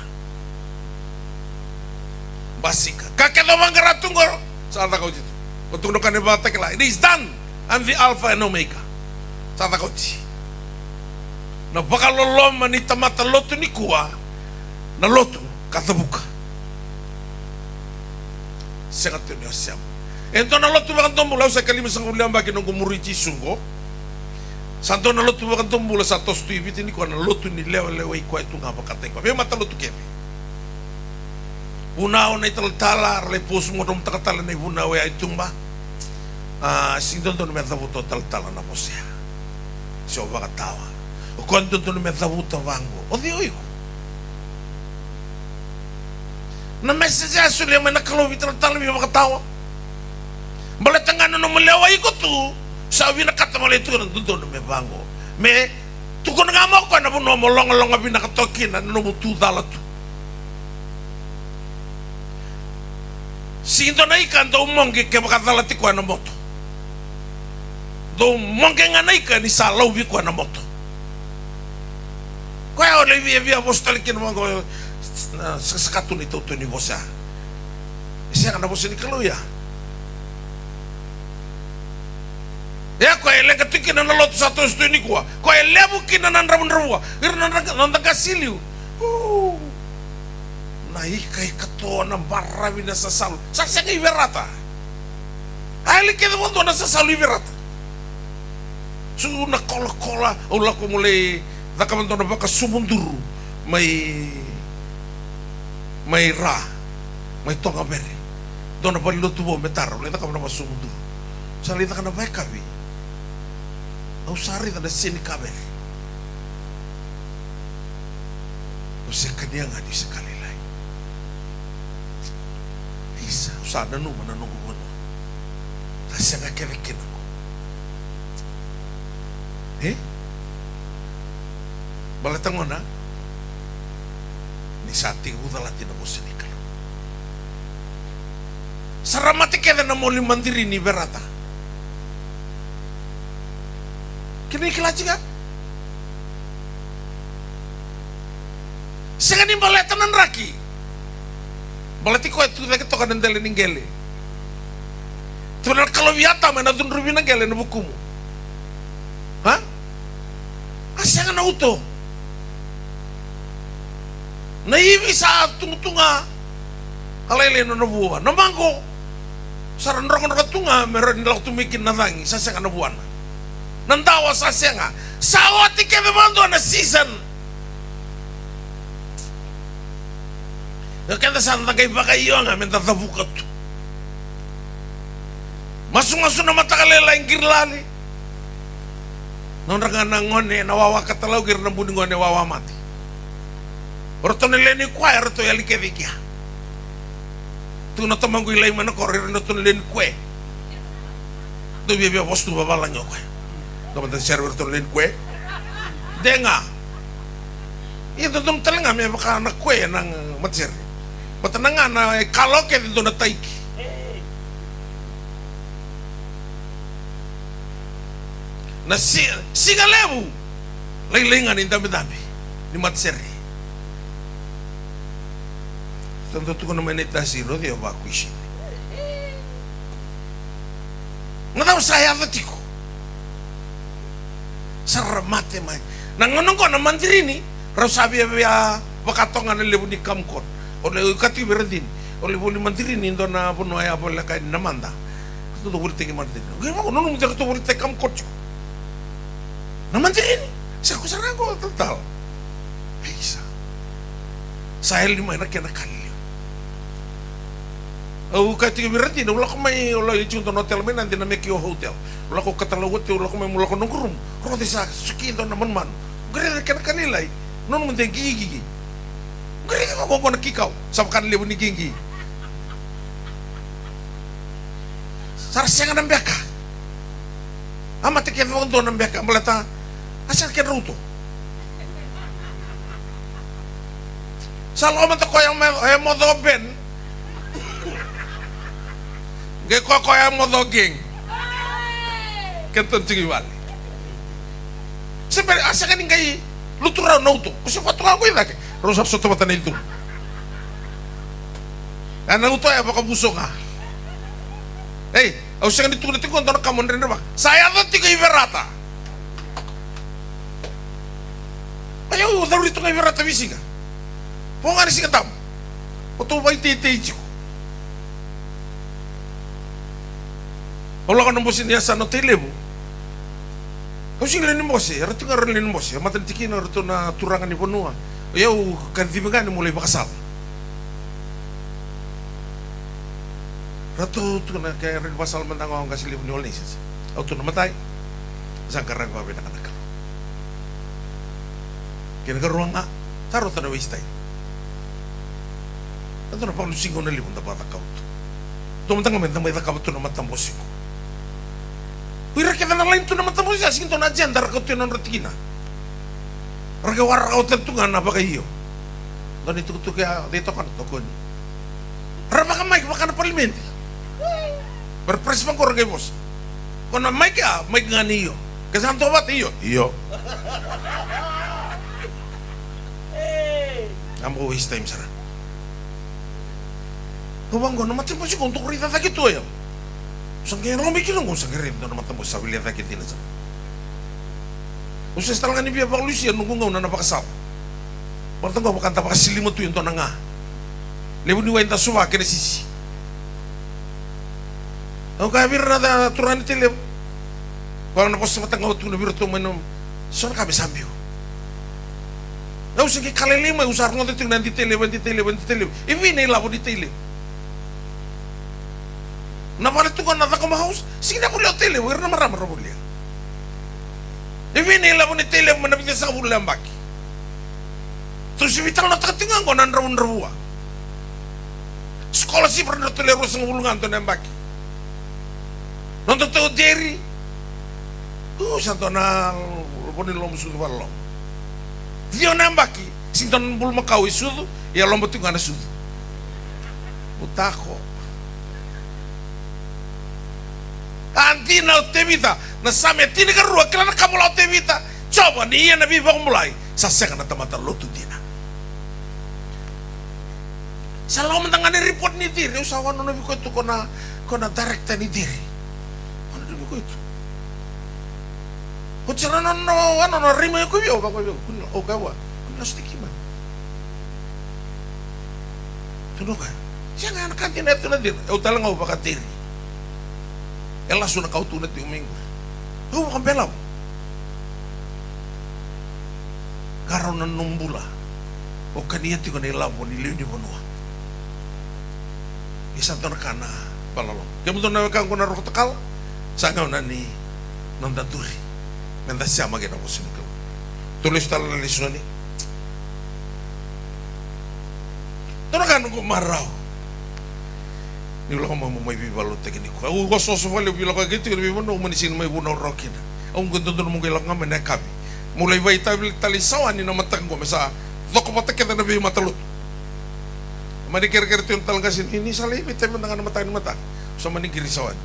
Basika. Kakadamang karatunggo. Saan ako dito? Untuk nukan ni batak la. It is done. I'm the Alpha and Omega. Tatakoti. Na baka loloma ni tamata lotu ni kuwa na lotu katabuka. Sengat tu ni asyam. Ento na lotu baka tombula sa kalimis ang uliang bagi nung gumurichi sungo. Santo na lotu baka tombula sa tostu ibiti ni kuwa na lotu ni lewa ikuwa itu nga bakatay ko. May mata lotu kemi. Unao na italtala arle puso mo nung takatala na ibunaw ay itumba. Singdon doon may tabuto taltala na po siya. Siya baka tawa. O kung doon may tabuto vango. O di oyo. Na message asuli may nakalobi taltala may baka tawa. Balatang ano na malaway ko to. Sabi na katamalay ito doon may vango. May tukon nga mo ko na buno mo long abi nakatokin na numutu dala to. Sinto na ikan do mongge ke makatala ti kwa na moto. Do mongge nga na ikan ni salaw bi kwa na moto. Kwa ole via postali kin mongo sakatu ni to ni bosa. Siya na bosa ni kaluya. Ya kwa ele katikin na lot sa to sto ni kwa. Kwa ele bukin na nandra. Irna nanda kasiliu. Naikai kato na marawi na sasalu. Sasya nga iberata. Ahli kita mo na sasalu iberata. So na kola ula ko muli nakamanto na baka sumunduru may ra may tonga beri. Doon na baliluto mo metaro. Lita ka mo na masumunduru. Salita ka na ba kabi? Au sari na sini kaberi. O siya kanya nga di sekali. Sana no mananong mo. Tasya nga kirikin ako. Balatang mo na. Ni sati udalati na mo sinikalo. Saramati kaya na mo limandiri ni berata. Kinikilaji ka? Siya nga ni balatan ng raki. Balati ko itu lagi tokan ndele ninggele. Tunar kalau biata mana tun rubi ninggele na bukumu. Ha? Asya nga na uto. Naibi sa tunga halele no nabuwa. Namangko. Saran rokon tunga meron nila tumikin na tangi sa nga nabuwan. Nandawa sa siya nga. Sawati kaya mando na season. Kaya saan tagay baka iyo nga may tatabukat. Masung-masung na matakalala yung girlali. Nung nga nangone, nawawa katalaw, gir na buning ngone, wawa mati. Orto nileni kwa, orto yali kevikya. Ito na tamanggo ilay man ako, rin na ito nileni kwe. Ito bibya posto babalang nyo kwe. Kapag server ito nileni kwe. Di nga. Ito itong talaga, may baka na kwe ng matsir. Batanang nga na kaloke dito na taiki. Na sigalebu. Laylingan yung dami-dami. Ni Matseri. Tanto ko naman itasiro, di ba ako isin. Nataw saya ko. Saramate may. Nangunong ko naman dirini. Raw sabi ya bakatongan ng libo ni Kamkot. Oleh kati berdin, oleh boleh mandiri ni ndo na puno ya boleh kain namanda. Itu tuh boleh tinggi mandiri. Gimana? Nunu muncul tuh boleh tekam kocok. Namandiri ni, saya kusarang ko total. Bisa. Saya lima enak yang kali. Oh kati berdin, ulah ko may ulah itu untuk hotel main nanti namanya kio hotel. Ulah ko katalawat, ulah ko may mula ko nongkrong. Roti sa suki ndo naman man. Gere kena kanilai. Nunu muncul gigi. Gari ka mo na kikaw sa kanila ni Gingi. Sarasya nga ng beka. Amatikin mo doon ng beka. Malata, asal kin ruto. Sa loob man ko yung mo doben. Gaya ko yung mo doging. Kanton tigiwali. Sabi, asa ka ning kay lutura na uto. Kasi patura ko yun lagi. Rosap sa tumatan na ito. Ano ito ay baka buso ka. Hey, Au sing ditu ditu kon kamu ndene ba. Saya to tiga iberata. Ayo udah itu ngai iberata bisinga. Pongan sing tam. Oto bai tete ijo. Ola kan mbosin ya sano telebu. Au sing leni mbose, ratu ngar leni mbose, matan tikina ratu na turangan ni bonua. Yo kan tibengan mulai bakasal. Ratu tu na kaya rin pasal mentang orang kasih lihat ni sih. Auto na matay. Sangkarang ko bina kanak. Kena keruang a taruh tanah wistai. Auto na palu singgo na lipun dapat kau tu. Tu mentang mentang mai takau tu na matang bosiko. Wira kita na lain tu na matang bosiko asing tu na jan dar kau tu na retikina. Raga war kau tertungan apa kayo. Dan itu tu kaya dito kan tokon. Rama kamay makan parlimen. Berpres bang korang kayo bos. Kung na may ka, may nga niyo. Kasi ang tobat iyo. Iyo. Ambo waste time sana. Kung ko naman mo si kung tukurita takit to ayaw. Usang kaya lang may kilong kung sang kirim na naman mo sa wilya takit nila sana. Usang talaga ni Biya Baklusian nung kung na napakasal. Bartang ko makanta pa kasilimot to yun to na nga. Lebu ni Wenta suwa kena sisi. Ang kabir na turan ni Teleb. Kung napos sa matang tu na biro to manom. Saan kami sambyo? Daw sige kalilima usar mo dito nanti Teleb. Iwi na ilabo di Teleb. Napalit ko na ko mahaus. Sige na ko liyo Teleb. Wala na maramar mo liya. Iwi na ilabo ni Teleb manapit sa kabulang baki. Terus ibitang natakatingan ko nan rawon-rawa. Sekolah sih pernah terleru sengulungan tu nembak. Nonton tahu Jerry. Santo na poni lom sudu balom. Dia nembak. Sinton bul makawi sudu, ya lom betul ngana sudu. Utako. Anti na tebita, na same tini karua kelana kamu lau tebita. Coba ni ya nabi bang mulai. Sasengan na tamata lotu dina. Salah mentangani report ni diri, usahawan nono biko itu kona director ni diri. Mana dia biko itu? Kau cara nono rima yang kau biar, kau biar, kau kawa, kau nasi kiman. Tuh kan? Jangan kantin itu nanti, kau talang kau bakat diri. Elas sudah kau tunat di minggu. Kau bukan belau. Karena numbula, kau kan dia tu kan elabo ni liu ni bonua. Isa to nakana balalo. Kamu to na kang kuna ro takal. Sangaw na ni nandaturi. Menda siya magina ko sino. Tulis tala na lisno ni. To nakano ko maraw. Ni lo mo may bibalo tegini ko. Au goso so vale bilo ko gitu ni mo no manisin may bunaw rokin. Ang gundo do mo gilang nga menekabi. Mulai bay tabil talisawan ni na matang ko masa. Doko matakita na bi matalut. Manikir-kir itu talaga sin ini salih kita mendangan mata ni mata. So manikir sawan.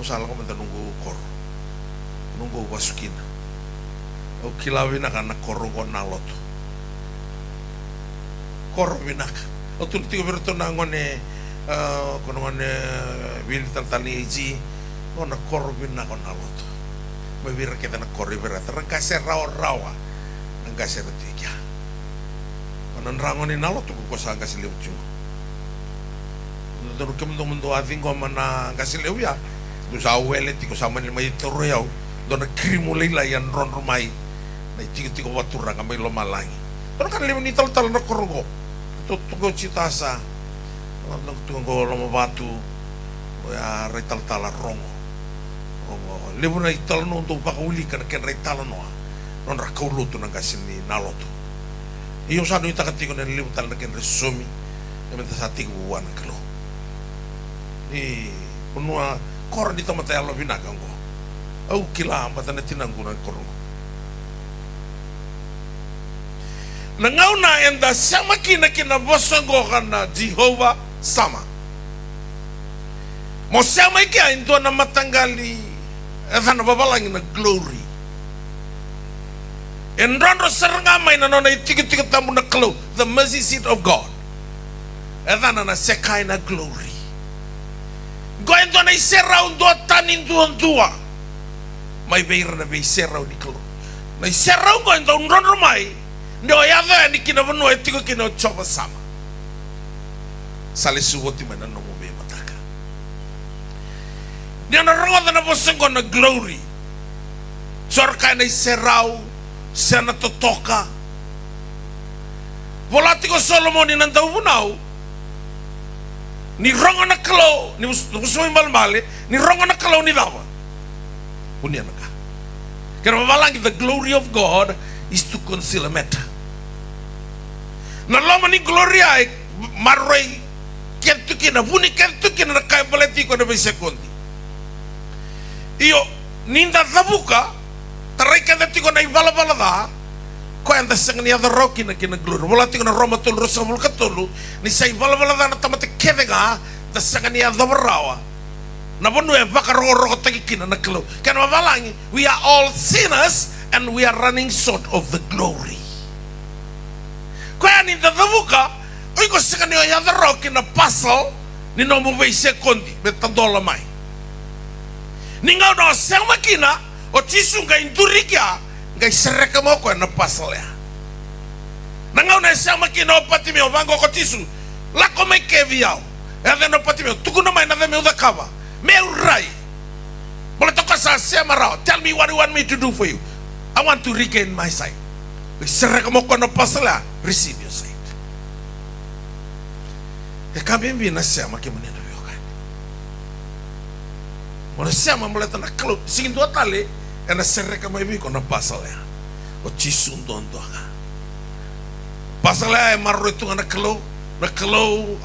Usala ko man nunggu kor. Nunggu wasukin. O kilawin na kana kor ko nalot. Kor winak. O tulti ko berto na ngone kono ngone wil tantali eji. O na kor winak ko nalot. Mabira kita na kor ibera. Terangkase rawa. Nangkase retiga. Anan rangon ni nalot ko sanga siliw chung. Nung kemudian ating ko mana kasih lew ya, tu sa welet ko sama ni may toroyaw, do na krimulay yan ron rumay, na tiko watura kamay lomalangi. Pero kan lew ni tal na korgo, tutugo citasa, nagtugo lomabatu, ya retal rongo, lew na ital no to pakuli kan ken retal no, non rakaulo to nang kasih ni naloto. Iyo sa no itakatiko na lew tal na ken resumi, ementa sa tiguan kalo. Punua kor di tempat yang lebih nagang ko. Au kila ambatan na tinanggunan korong. Nangaw na enda sama kina bosong ko kana Jehovah sama. Mo sama kia into na matanggali esa na babalangin na glory. Enrondo serengamay na nona itikit-tikit tamu na klo, the mercy seat of God. Esa na sekai na glory. Going to na isera undo sanin tua mai beira na bei serau ni klo na serau ko ento ron mai ndo ya va ni kina vano etiko kina choba sama sale suwoti mana no mo be mataka dia na ronga na bosengo na glory sorka na serau sena totoka volatiko Solomon ni nanda ubunau ni ronga na klo ni musuh malmale ni ronga na klo ni dawa unia naka karena malang the glory of God is to conceal a matter na lama ni glory ai maroi kentukina buni kentukina na kai politiko na besekondi iyo ninda tabuka tarai kentukina na ibala-bala da ko anda sangni ada roki na kina glory wala tiko na Roma tulu rosamul katulu ni sai bala-bala da na tamate kedega da sangni ada berawa na bonu e bakaro takikina na klo kan mabalangi we are all sinners and we are running short of the glory ko ani da tabuka oi ko sangni ya da roki na pasal ni no mo vai sekondi betandola mai ninga no sama kina o tisu ga indurikia ngai sereka mo ko na pasal ya nanga na sama kina o pati me o bango ko tisu la ko me ke viao e da no pati me tuku no mai na me uda kava me urai boleh toka sa sema rao tell me what you want me to do for you I want to regain my sight sereka mo ko na pasal ya receive your sight e kambimbi na sema ke munena Mona siama mulai tanah kelut, singin dua tali, ena sereka mai bi kona pasal ya, o cisun dondo ka. Pasal ya maru itu na kelo,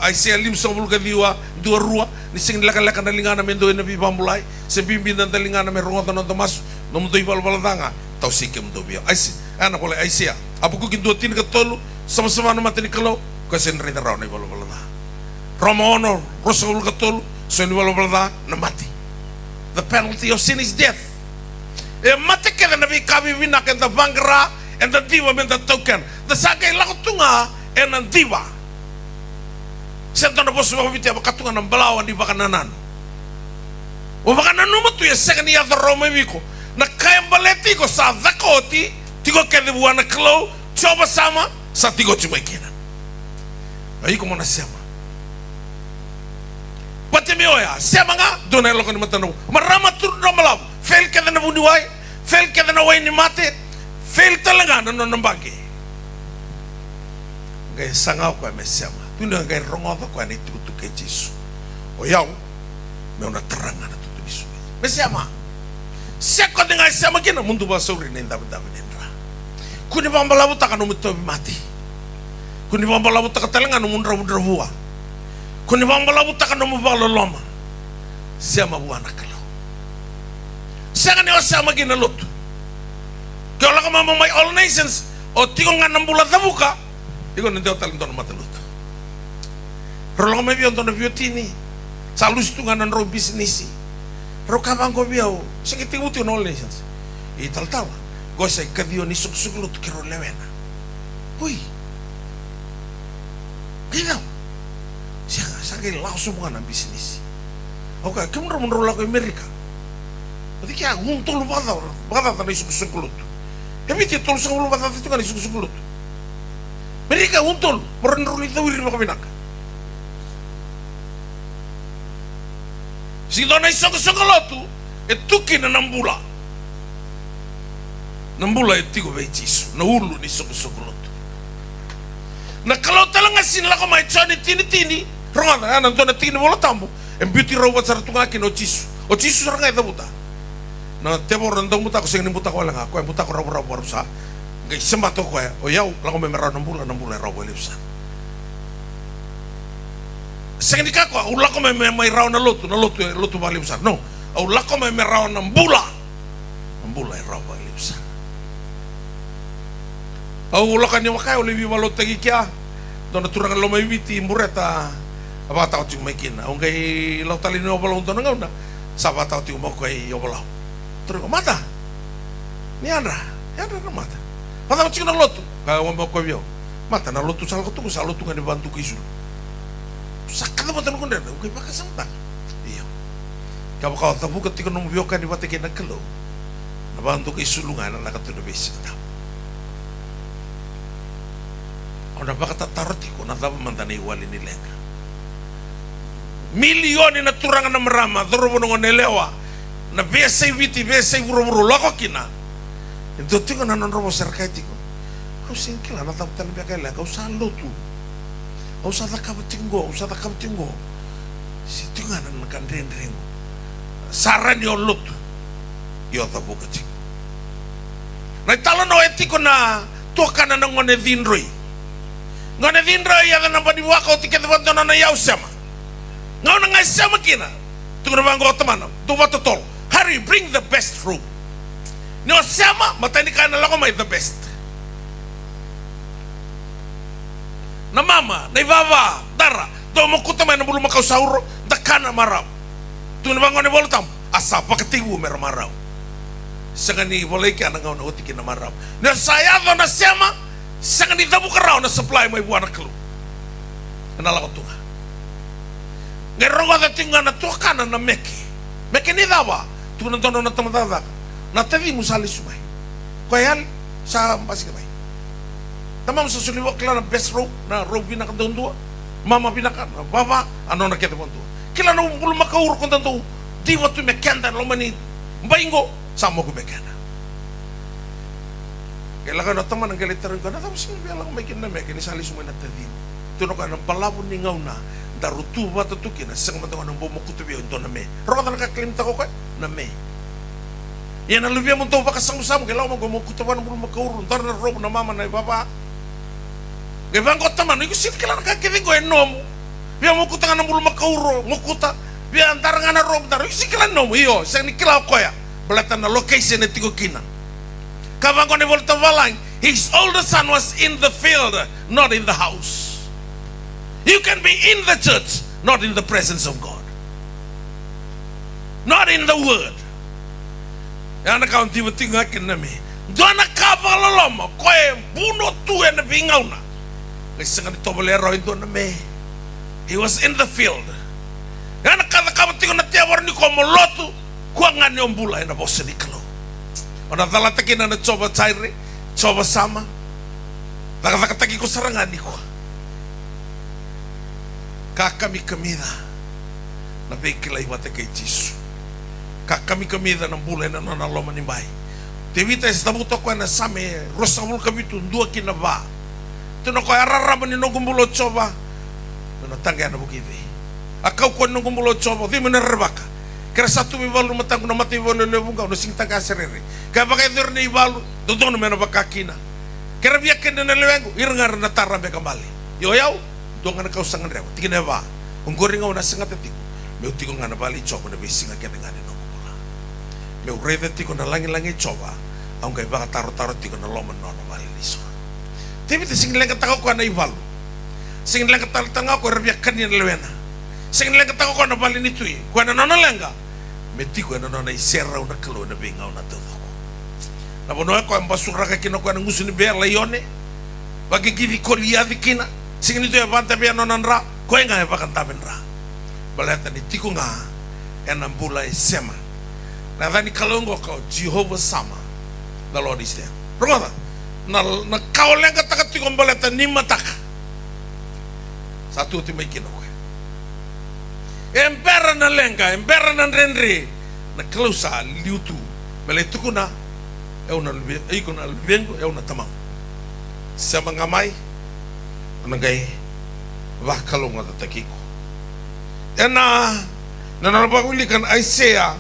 ai sia lim sobul ka diwa, dua rua, ni singin lakan na lingana mendo na bi bambulai, sebimbi na lingana me ronga tanah tomas, nomu doi bal danga, tau sikem do bio. Ai ana boleh ai sia, apu kukin dua tin ka tolu, sama-sama na mateni kelo, ko sen rida raw na bal da. Romono, rosobul ka tolu, sen bal da na mati. The penalty of sin is death. E mate keda nabi kabi winak and the bangra and the diva and the token. The sakai lakutunga and the diva. Sento na bosu mabiti abakatunga ng balawan di bakananan. O bakananan mo tuya second ya the Rome wiko. Na kayang baleti ko sa dakoti tigo kede buwana klo choba sama sa tigo chumaikinan. Ayi ko muna siyama. Pati mi oya, siapa nga? Doon ay lokon naman tanong. Marama turun na malaw. Fail ka na bunuway. Fail ka na way ni mate. Fail talaga na nambagi. Kaya sangaw ko ay may siyama. Doon na kaya rongoda ko ay naituto kay Jesu. O yaw, may unatarangan na tuto ni Suwi. May siyama. Siya ko din nga siyama kina. Mundo ba sorry na yung dapat nindra. Kuni ba ang balabuta ka numitobi mati. Kuni ba ang balabuta ka talaga numunra-mundra buwa. Kuni bang balabuta kan mo balo loma siya mabuana kalo siya kan yo siya maginalot kaya wala ka mamamay all nations o tigo nga nambula tabuka tigo nandiyo talong doon matalot pero lang may biyon doon na biyotini sa lusto nga nan ro business pero kabang ko biyaw siya kitimuti on all nations italtawa gosay kadiyo ni suksugulot kiro lewena uy ginaw sakay langsung mga ng bisnis. Okay, kemura-mura ko Amerika. Pati kaya, tolo bata na isusukulot. Kami tiya tolo sa ulo bata ito ka na isusukulot. Amerika, tolo, maranrulit na wirin mo kami naka. Sige doon na isusukulot, etukin na nambula. Nambula etigo ba Jesu, na ulo ni isusukulot. Nakalaw talaga sinala ko may tsani tini-tini. Rongan, nanto na tingin mo lang tambo. En beauty robot sa ratunga kino Jesu. O Jesu sa nga buta. Na tebo randong buta ko sing buta ko lang ako. Buta ko raw sa. Ngay sembato ko o yaw lang ko may meron ng bulan raw elipsa. Sing ni kako, ulah ko may raw na luto balipsa. No, ulah ko may meron ng bula. Ng bula raw elipsa. Ulah kan yung makay ulibi malot tagi kya. Doon naturangan lo may biti mureta. Apa tao ting may kina, ang kay law tali ni obalaw to nangaw na, saba tao ting mo kay obalaw. Terus mata, ni Andra na mata. Mata ting nang loto, kaya mo ko biyo. Mata na loto sa loto nga ni bantu kay sul. Sakit mo tanong ko na, okay pa kasanta. Iyo. kau tabu ketika nung biokan di bate kena kelo na bantu kay sulungan na nakatuno besi na ona baka tataroti ko na tabu mantani wali ni lenga milioni na turangan na marama dorobo nung onelewa na besay witi besay buru-buru lako kina ito tingo na nonrobo serkati ko kau singkila na tabu talabi kaya kau salo tu kau sada kabatinggo si tinga na nakandendrengo saran yo lut yo tabu kacing na talo no etiko na toka na ngone dinroi ya na padi wako tiket bantu na yau sama ngau na ngai sama kina tu na bango teman tu batu tol hurry bring the best fruit no sama mata ni kana lako mai the best na mama na baba dara do mo kutama na bulu makau sauro dakana marau tu na bango ne voltam asa pakatibu mer marau sangani boleh ki ana ngau na otiki na marau na saya do na sama sangan ditabu kerau na supply mai buana kelu na la tunga ngerogo da tinga na tokana na meke ni dawa tu na tono na tamada na tavi musali sumai koyal sa masih mai tamam sa suliwa kala na best rope na rope bina ka dondua mama bina ka baba ano na kete bontu kila na bulu makaur kon tantu di watu mekenda lo mani baingo samo ku mekenda kailangan na taman ang galitaran ko na tapos bilang may kinamay sali sumay na tadi tuno ka ng palabon ni ngaw na darutu ba tutukin na sang matang anong bumukutubi yun to na me roka na nakaklimta ko kay na me yan ang lubya mo to baka sang-usam kailangan mo gumukutuban mo makaurun tar na rob na mama na ibaba gabang ko taman iko sit kailangan nakakiting ko enom biya mo kutangan ng bulu makauro mukuta biya antara nga na rob tar iko sit kailangan nom iyo sang nikilaw ko ya balatan na location na tigo kinang kabang ko ni Volta Valang, his older son was in the field, not in the house. You can be in the church, not in the presence of God. Not in the word. Yang nak kau tiba-tiba kena me. Dona kabang loloma, koe buno tu en bingauna. Kesengan ditobelero itu na me. He was in the field. Yang nak kau tiba na tiawar ni ko molotu, kuangan yung bulay na bosa di kalo. Ona talatakin na coba cair, coba sama. Takataki ko sarangan ko. Kakami kamida na bekilay mate kay Jesus. Kakami kamida ng bulay na nanaloma ni bay. Tevita estabuto ko na same rosawul kabitu dua kinaba. Tuno ko araraman ni nogumbulo coba. No tangga na bukiti. Akaw ko nogumbulo coba, di mo na rebaka. Kaya satu mibalu matang na mati bono na bunga no sing tangka serere. Kaya bakay dur na ibalu dodo na mena bakakina. Kaya biyak na nalewengo irangar na tarabe kembali. Yoyaw donga na kausangan rewa. Tigina ba? Unggoring na sangat etiko. Meu tiko nga na bali coba na bisinga kaya nga no pula. Meu rede tiko na langi coba. Ang kay baka taro tiko na loman no na bali liso. Tapi sing lang katako ko na ibalu. Sing lang katanga ko biyak na nalewena. Sing lang katako ko na bali nitui. Ko na nanalenga. Metiko na na isera una kalo na bingaw na todo ko. Na bono ko ang basura ka kino ko ang gusto ni Bea Leone. Bagi gidi ko liadi kina. Sing nito ya banta bia nonan ra. Ko nga ya pakantaben ra. Balata ni tiko nga en ambula sema. Na dani kalongo ko Jehovah sama. The Lord is there. Roda. Na kaulen ka takati ko balata ni mataka. Satu ti may kino ko. Empera na lenga, empera na renre, na klausa liutu, meletu ko na, na lubengo, na tamang. Sa mga may, anagay, wakalong at takiko. Na nanabagulikan Isaiah,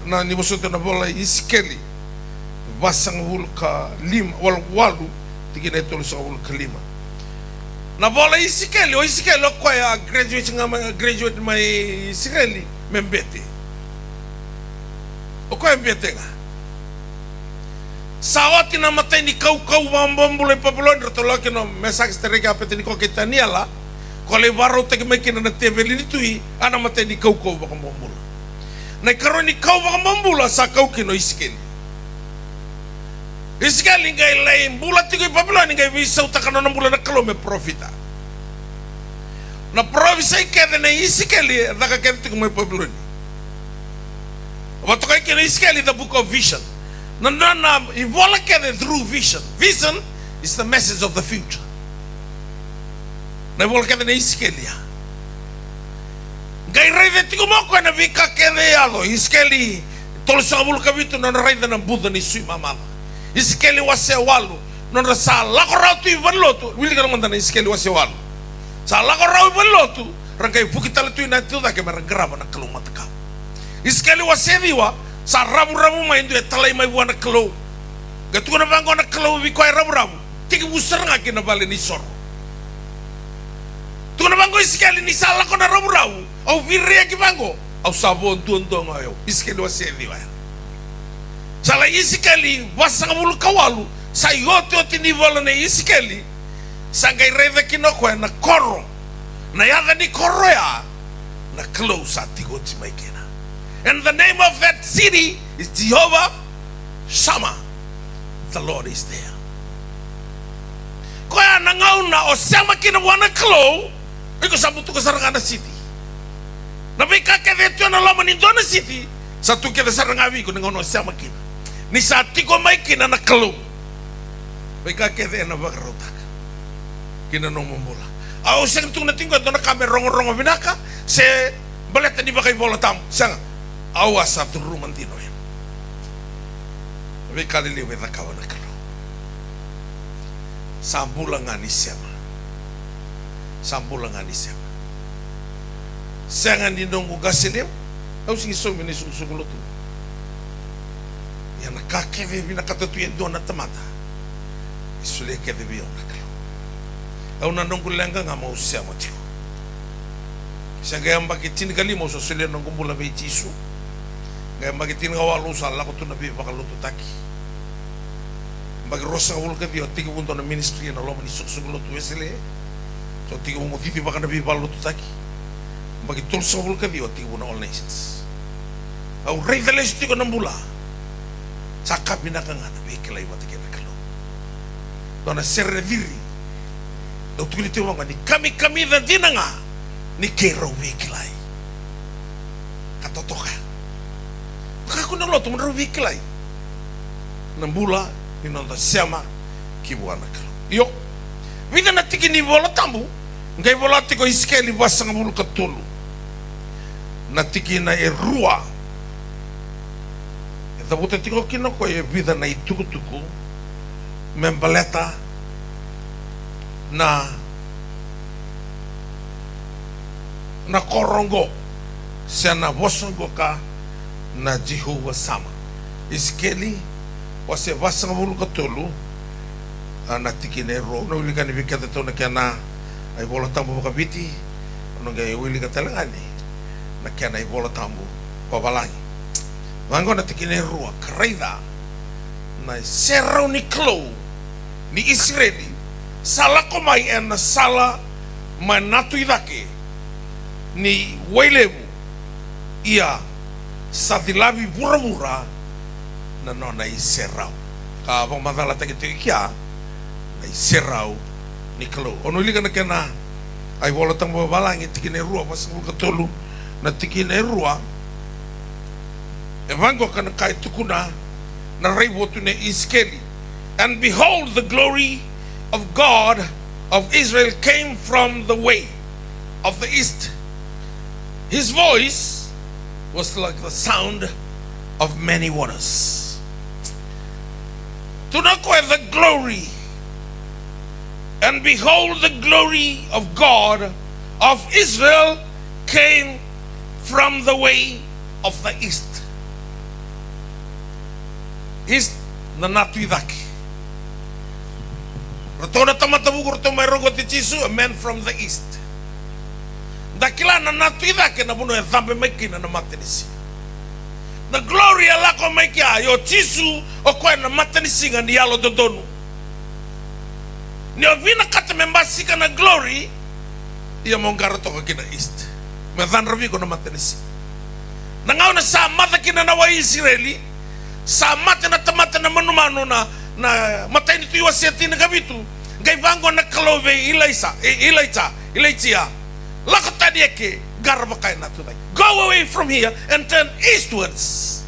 na nimusunto na bola iskeli, basang hul ka lima, walu, tigin na ito sa hul ka lima. Na bola isikeli o ko ya graduate may isikeli membete o ko membete nga sawati na matay ni kau bambulay papulon rato laki no mensaje terega pete ni ko kita niala ko le baro te may kinana tebeli nitui ana matay ni kau baka bambula na karon ni kau baka bambula sa kau kino isikeli isikali ngay lain bulat tigoy papulon ngay bisa utakano ng bulan na kalo may profita na profisa kaya na isikali nakakita tigoy may papulon Watoka kina iskeli the book of vision. Nana ivola kene through vision. Vision is the message of the future. Na ivola kene iskeli ya. Gai rei tiko moko na vika kene alo iskeli tolo sa bulu kabitu na rei na Buddha ni sui mamala. Iskeli wase walu na sa lako rautu ivanlotu wili kana mandana iskeli wase walu. Sa lako rau ivanlotu rangkai bukitala tu ina tu da ke merangraba na kalumataka. Iskeli wase diwa sa rabu-rabu mai ndu talai mai buana kelo. Gatu na bango na kelo bi koi rabu-rabu. Tiki busar ngaki na bale ni sor. Tu na bango iskeli ni sala ko na rabu-rabu. Au birria ki bango. Au sabon tuon ayo. Iskeli wase diwa. Sala iskeli wasanga bulu kawalu. Sa yote oti ni vola na iskeli. Sa ngai reve kinoko na koro. Na yada ni koro ya. Na kelo sa tigoti mai kena. And the name of that city is Jehovah Shammah. The Lord is there. Kaya nangauna o sama kina wana klo, iko sabutu ka sarangana city. Nabi kake vetu na lama ni dona city, satu ke sarangawi ko nangauna o sama kina. Ni sati ko mai kina na klo. Nabi kake ve na bagarotak. Kina no mumbola. Au seng tu na tingko dona kame rongo binaka se baleta di bakai bola tam. Sang awas satu rumah tino ya. Tapi kali liwe na kawan kalau sambulangan isema, sambulangan isema. Sangan di nunggu gasilem, au singi somi ni sugulo tu. Ya nakake ve bina kata tu yang dona temata. Isule ke ve bion kalau. Au na nunggu lenga ngama usia mati. Sanga yang bagi tin kali mau sosile nunggu mula be Yesu. Gaya magitin ngawalu salah ko tu nabi bakal lutu taki. Bagi rosa ngawul ke dia tiga punto na ministry na lo mani suk lutu esele. So tiga punto tiga bakal nabi bakal lutu taki. Bagi tul ngawul ke dia tiga punto all nations. Au revelation tiga nambula. Saka binakang nabi kelai mati kena kalau. Dona serviri. Do tukili tiwa ngani kami dan dinanga ni kero kelai. Katotoka. Kako na loto mro wiklai nambula inonda sama kibuana kalo yo vida na tiki ni bola tambu ngai bola tiko iskeli basang bulu katulu na tiki na erua eta buta tiko kino ko e vida na itukutuku membaleta na korongo sana bosongo ka na Jehovah sama iskeli wase wasang bulu katulu na tikine ro no wili kan bikata to na kana ay bola tambo kabiti no gay wili katalangani na kana ay bola tambo babalangi wango na tikine ro kraida na serro ni klo ni Israeli sala ko mai en sala manatu idake ni wailebu ia sadilabi bura-bura na nona iserau ka bang madala ta gitu kia na iserau ni kelo ono liga na kena ai bola tang babalangi tikine rua pas ngul katolu na tikine rua evango kana kai tukuna na raibo tune iskeli and behold the glory of God of Israel came from the way of the east. His voice was like the sound of many waters. Tunakwe the glory, and behold the glory of God of Israel came from the way of the east. East na natuidaki. Ratona tamatabu kurto mayrogo tichisu, a man from the east. Dakila na natuida ke na buno e thambe maikina na matenisi. The glory alako maikia yo tisu o kwa na matenisi nga ni yalo dodonu. Ni ovina kata membasika na glory iya mongara toka kina east. Me dhan rabi ko na matenisi. Nangao na sa mata kina na wa Israeli sa mata na tamata na manumano na mata ini tuiwa siati na gabitu. Gai bango na kalove ilaitia. Go away from here and turn eastwards.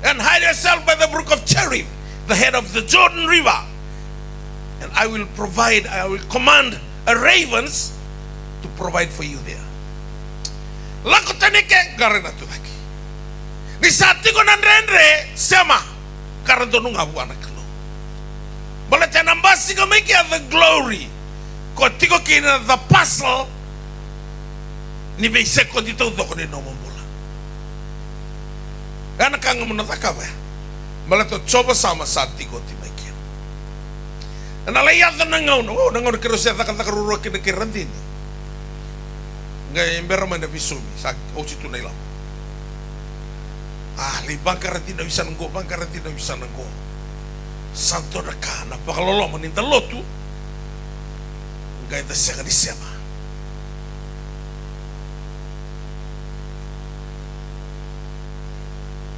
and hide yourself by the brook of Cherith, the head of the Jordan River, and I will command ravens to provide for you there. Lako tanike garena tulaki. Ni sati ko nandrendre sema karando nunga buana klo. Bala tanambasi ko make the glory. Ko tiko kina the puzzle ni beise ko dito doko ni nomombola. Kana kanga munatakawa. Bala to coba sama sati ko ti make. Analaya the nangaw nangaw kiro sa takaruro kinakirandini. Ngay merama na bisumi sa ochitu na ilang. Libang karantina bisa nanggo, bang karantina bisa nanggo. Santo na ka, napakalolo maninda lotu. Ngay tasya ka ni siyama.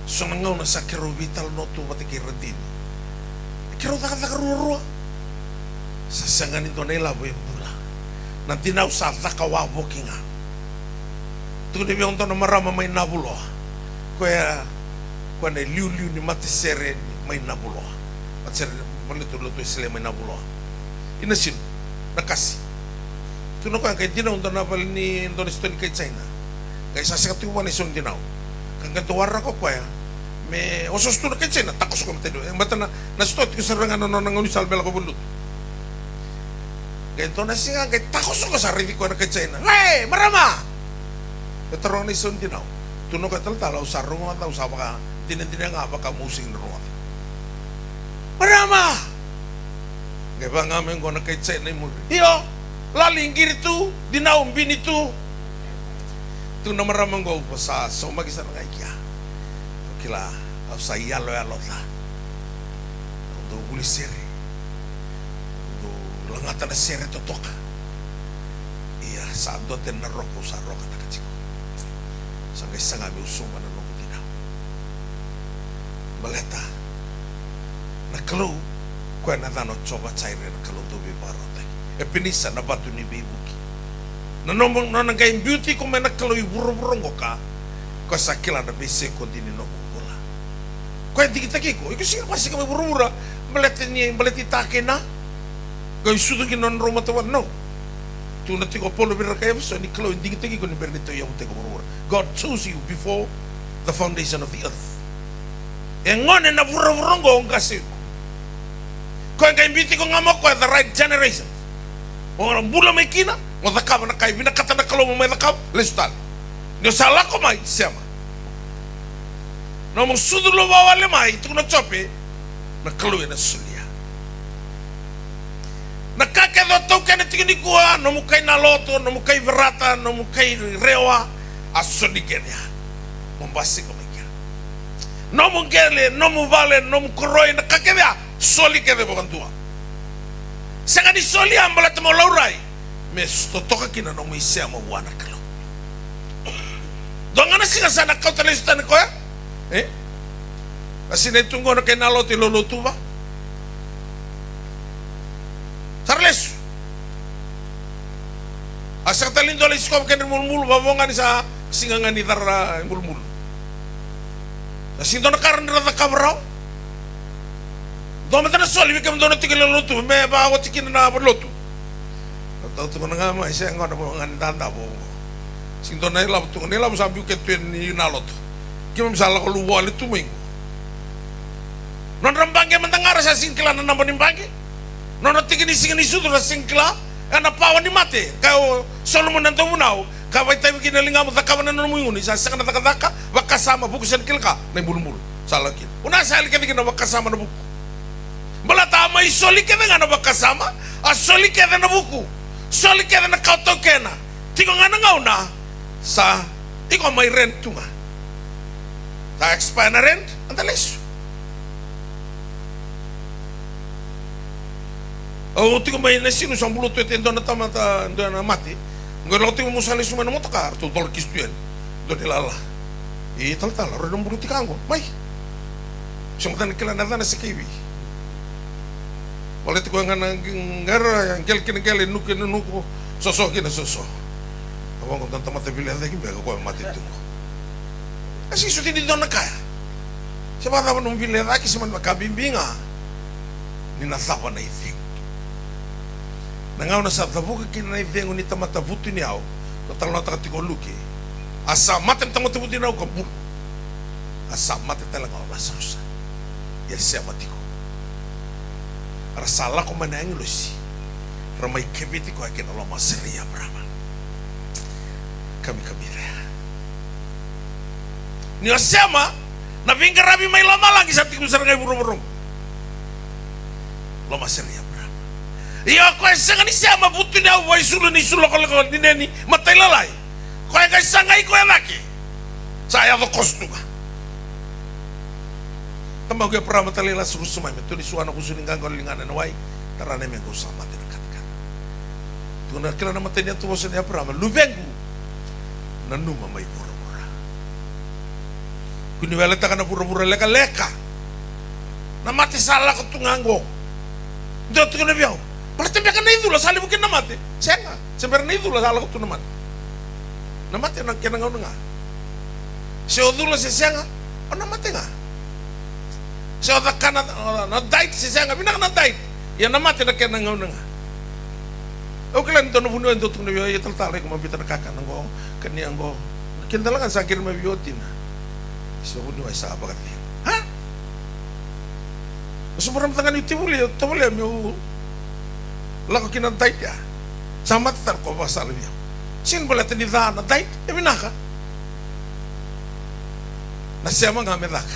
So nangaw na sa kiro vital notu pati kirandini. Kiro takaruro. Sa siyangan ito na ilabo yung pula. Nanti na usap takawawo kinga. Tu ni biong tono marama may nabulo. Kaya ne liu ni mati sere may nabulo. At sere malito luto sila may nabulo. Inasin nakasi. Tu no kaya kay dinaw tono napal ni Indonesia kay China. Kaya sa sakatuwa ni son dinaw. Kang kantuwara ko kaya me osos tu kay China takos ko mtedo. Ang bata na nastot ko sa rangan no nang unisal bela ko bulut. Kaya to na siya kay takos ko sa rivi ko na kay China. Hey, marama. Terong ni son dinaw. Tuno ka tala usarong ata usaba ka tinentinang nga baka musing ro. Marama. Kaya ba ngamen ko na kay China mo. Iyo, lalinggir tu dinaw binitu. Tu na maramang go sa so magisa nga ikya. Kila sa yalo ta. Do bulisere. Do langata na sere totoka. Iya, sa do ten na roko sa roka ta kachiko. Sangay sangami usuma na nung dinaw. Baleta nakalo kwa na dano choba chaire nakalo dobi barotay. E pinisa na batu ni bibuki. Nanomong nanangay beauty ko may nakalo iburo-burong ka. Kwa sakila na bese ko din no bola. Kwa di kita kiko, iko siya pasi kami buro-bura. Baleti take na. Gawin sudo kinon romatawan no. Tu na tiko polo bira kaya so ni kalo hindi kita kiko ni bernito yung tiko buro-bura. God chose you before the foundation of the earth. Ngone na vuro-vurongo ang kasi. Kung ang kaimbiti ko nga mo ko the right generation. Orang bula may kina, mo dakam na kay binakata na kalo mo may dakam, listal. Nyo sala ko may siyama. No mo sudulo bawale may ito na chope na kaluwi na sulia. Nakakadoto ka na tikinikuha, no mo kay naloto, no mo kay verata, no mo kay rewa, asonigeria. Mombasi ko may kya. No mo gele, no mo vale, no mo kuroy, nakakabya, soli ka de bukantua. Sa nga ni soli ang balat mo lauray, mes totoka kina no mo isya mo wana kalo. Doon nga na siya sa nakautalista ko ya? Kasi na itong na kay naloto, iluluto ba? Charles, asa talin doon iskop ka ng mulmul, babongan sa singangan ni Tara mulmul. Kasi doon nakaroon nila na kabraw. Doon mata na sol, ibig kami doon natin kiluluto, may bawat sikin na naluto. Tauto ko na nga mga isa nga na po nga nitanda po. Sing doon na ilab, ito nila mo sabi ko ketuin ni nalot. Kaya misala ko luwal ito mo yung. Non rambangge mantangara sa singkila na naman yung bangge. Non natigin ni sudo sa singkila, napawan ni mate. Kaya Solomon nanto munaw, kaway tayo kinalinga mo, takawan na naman yung isa, sa kanataka-taka, wakasama, bukusan kilka, na ibulmul, sa lakin. Una sa halika na wakasama na buku. Bala tama isoli ka na nga na wakasama, asoli ka na buku, soli ka na kauto ka na, tiko nga na nga una, sa, ikaw may rent nga. Sa expire na rent, ang talis. O tiko may nasino sa buluto ito doon na tama doon na mati. Ngayon tiko mo sa lisuma na mo takar to dol kistuan. Doon nilala. Tal ro ng buluti kango. May. Siyang tan kila na sa kiwi. Wala tiko nga ngara yang gel kinagel nuko soso kina soso. Awang ko tanta mata bilya dai kimbe ko mati to. Kasi suti din doon na kaya. Siapa tahu numpile lagi seman makabimbinga. Nina sapa na ithing. Nangau na sa tabuka kina na ithing ni tamatabuti ni au. Total na takatiko luki. Asa mate tamatabuti ni au kabul. Asa mate talaga o masarusa. Ya siya matiko. Rasala ko manang lusi. Ramai kebiti ko akin Allah masriya Brahma. Kami ni osema na vinga rabi may lama lagi sa tikum sarangay burung-burung. Lama seria Brahma. Iya ko sanga ni sama butu ni awa isulu ni sulu kalau ni neni matai lalai. Ko ay sanga iko laki. Saya to kostuga. Tama ko Brahma talila susumay meto ni suana kusuning gangol lingana na wai tarane me ko sama dekat-dekat. Tuna kila na matay niya tuwa sa niya Brahma lubengu. Nanuma may pura. Kuni wala taka na pura-pura leka-leka. Na mati salah ko tunganggo. Dito ko na biyaw. Berarti biya ka na idula, sali mungkin na mati. Siya nga. Siyempre na idula, salah ko ito naman. Na mati, kinangaw na nga. Siya udula siya nga. O na mati nga. Siya ka na diet siya nga. Binaka na diet. Yan na mati, kinangaw na nga. Okay lang ito, nabunuan ito itong nabiyaw. Italtalay ko mabita na kakanang ko. Kaniyang ko. Kindalangan sa akin mabiyotin na. So kuno ay sa abagat niya. Ha? Masumram tangan yung tibuli yung lako kinantay niya. Sama tatar ko ba sa niya. Sin bola tinidaan na dahil, minaka. Nasiyama nga medak.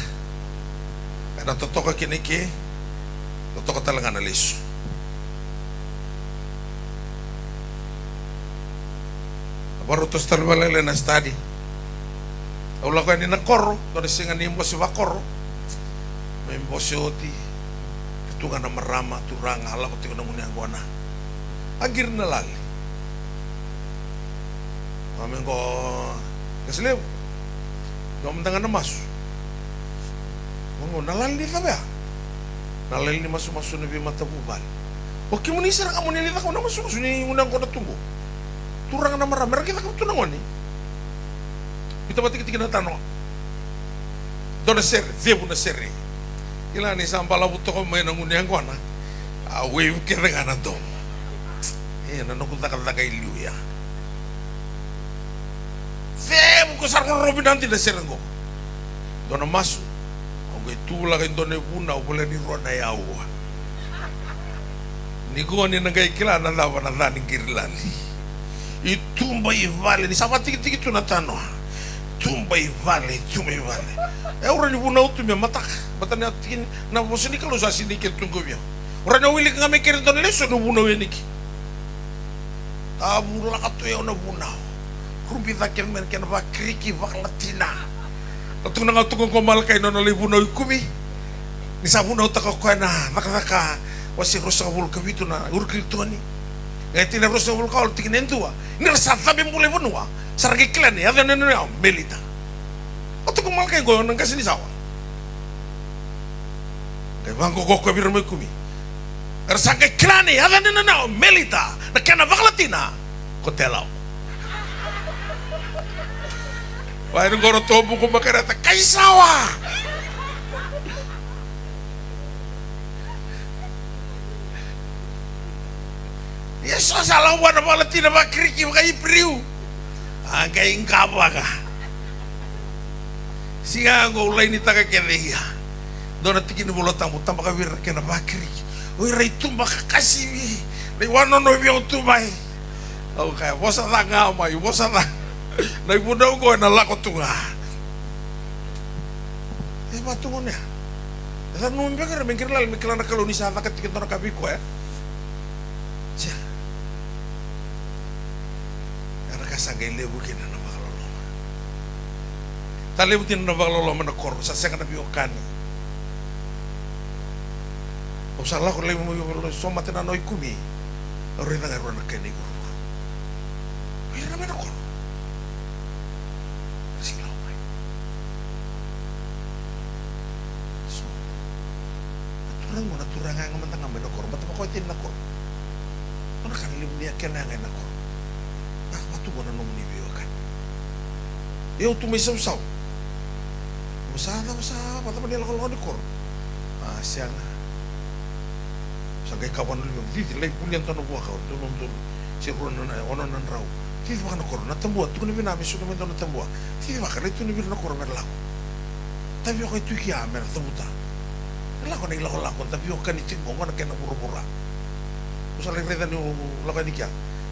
Kaya totoo ka kiniki, totoo ka talaga na liso. Barutos talwalala na study. Ula ko ni nakoro, to singa ni mo si wakoro. May mbosoti. Tunga na marama turang hala ko tingo na muna ang na. Agir na lali. Amin ko kaslew. Gomdangan na masu. Mo nalali ka ba? Nalali ni masu na bi matabubal. Okay mo ni sarang amo nilita ko na masu ni unang ko na tungo. Turang na marama, kita ka tunangon ni. Ito ba tikitin na tanong? Doon na seri, debu na seri. Ilan isang palabuto ko may nanguniyang ko na. Wave kira nga na doon. Nanukunta ka kay Luya. Debu ko sarang robin nanti na seri ko. Doon na maso. Ang itula kayo doon na buna, wala ni Rona yawa. Ni ko ni nagay kila na lawan na daning kirilali. Itumba ivale, ni sama tikit-tikit ito na tanong. Tumba ivale. Orang ni bunau tu memang matak. Batan na tikin na mosini kalau sa sinikin tunggu biya. Orang na wili nga mikirin don leso no bunau yaniki. Tabula ka to yaw na bunau. Rumbi takin men ken ba kriki bak latina. Tatung na tukong komal kay no na bunau kumi. Ni sa bunau ta ko na nakaka wasi rosa bul kabito na urkil to ni. Ngay tina rosa bul ka tikin entua. Ni sa tabi mulai bunua. Saragi klan ya, ada nene melita. Atau kau malah kayak gue nang kasih ni sawa. Kayak bangko kau kabir mekumi. Saragi klan ya, ada nene melita. Nak kena baklatina, kau telau. Wah ini goro tobu kau makan rata kayak sawa. Ya so salah wana baklatina bakriki kayak priu. Angkay ingkapa ka. Siya ang ulay ni taga kereya. Doon natin kinubulotang mo, tama ka wira kena bakri. Uy, ray tumba ka kasi. Ray wano no yung tumay. Okay, bosa na nga may, bosa na. Nagbudaw ko, nalako tunga. Batungo niya. Sa nung biya ka, may kiralal, may kilala kaluni sa nakatikit na nakabiko Siya. Sagay lebu kina na makaloloma. Talebu tin na makaloloma na koro sa sanga na biyokani. O salah ko lebu mo yung soma tina noy kumi. Ori na nga na kani guru. Pira naman ako. Silaw may. So, naturang nga nga mantang nga na koro. Ba't ako itin na koro? Ano nakalilim niya kaya na nga na koro? Matu ko na nung nibiyo ka. Iyo tumay saw-saw. Basa patama dia lakukan di kor. Siang. Sagai kawan lu di lay pulian tono buah kau tu si runan onon nan rau. Ti bakal kor na tambuat tu ni binabi sudah mentono tambuat. Ti bakal itu ni birna kor merlaku. Tapi aku itu kia mer tamuta. Lakon ay lakon tapi ako kanitin ko nga kena buru-bura. Usal reda ni lakon ni kia.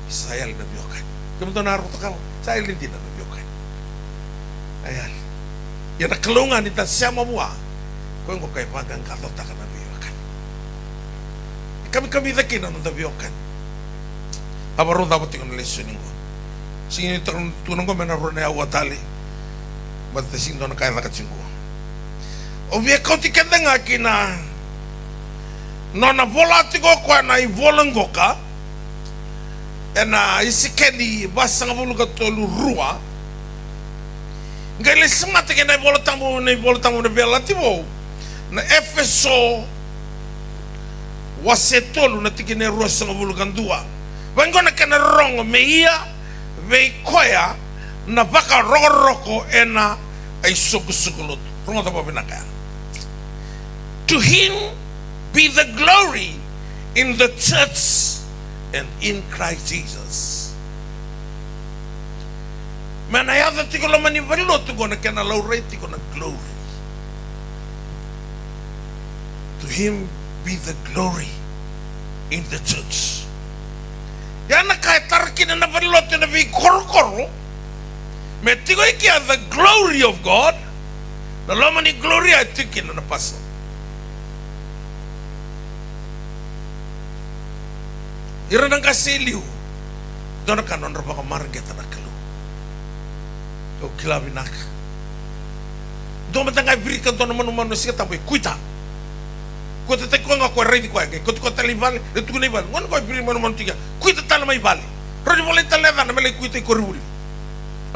Sayal na biyokan. Kamu na naruto ka. Sayal din na biyokan. Ayal. Ya nakalungan ita siya mabuha. Kung ko kay pagang katota ka na biyokan. Kami dakin na biyokan. Abaron dapat tikon lesioning ko. Singin tunong ko menaron na awatali. Batasing doon na kaya nakaching ko. Obie kau tikenda ngaki na nona volatiko kwa na ivolengo ka ena isikedi basanga buluga tolu rua ngale semata kena volatamu na belativo na Efeso wasetolu na tikine rua sanga buluga ndua wangona kena rongo meia veikoya na baka roko ena ay sukusukulot rongo tabo binaka. To him be the glory in the church and in Christ Jesus. Manayada tiko la manivalo to gonna kena laureate tiko na glory. To him be the glory in the church. Yana kaya tarki na navalo to na vi korokoro. Me tiko ikia the glory of God. Na lomani glory ay tiki na napasa. Iranang kasiliw doon ka noon baka marget na kalu o kilabinak doon matangay biri ka doon naman siya tapoy kuita te ko nga ko ready ko ay ko talibal ito ko nibal ngon ko biri man tiga kuita tala may bali rodi wala tala na mali kuita ko ruli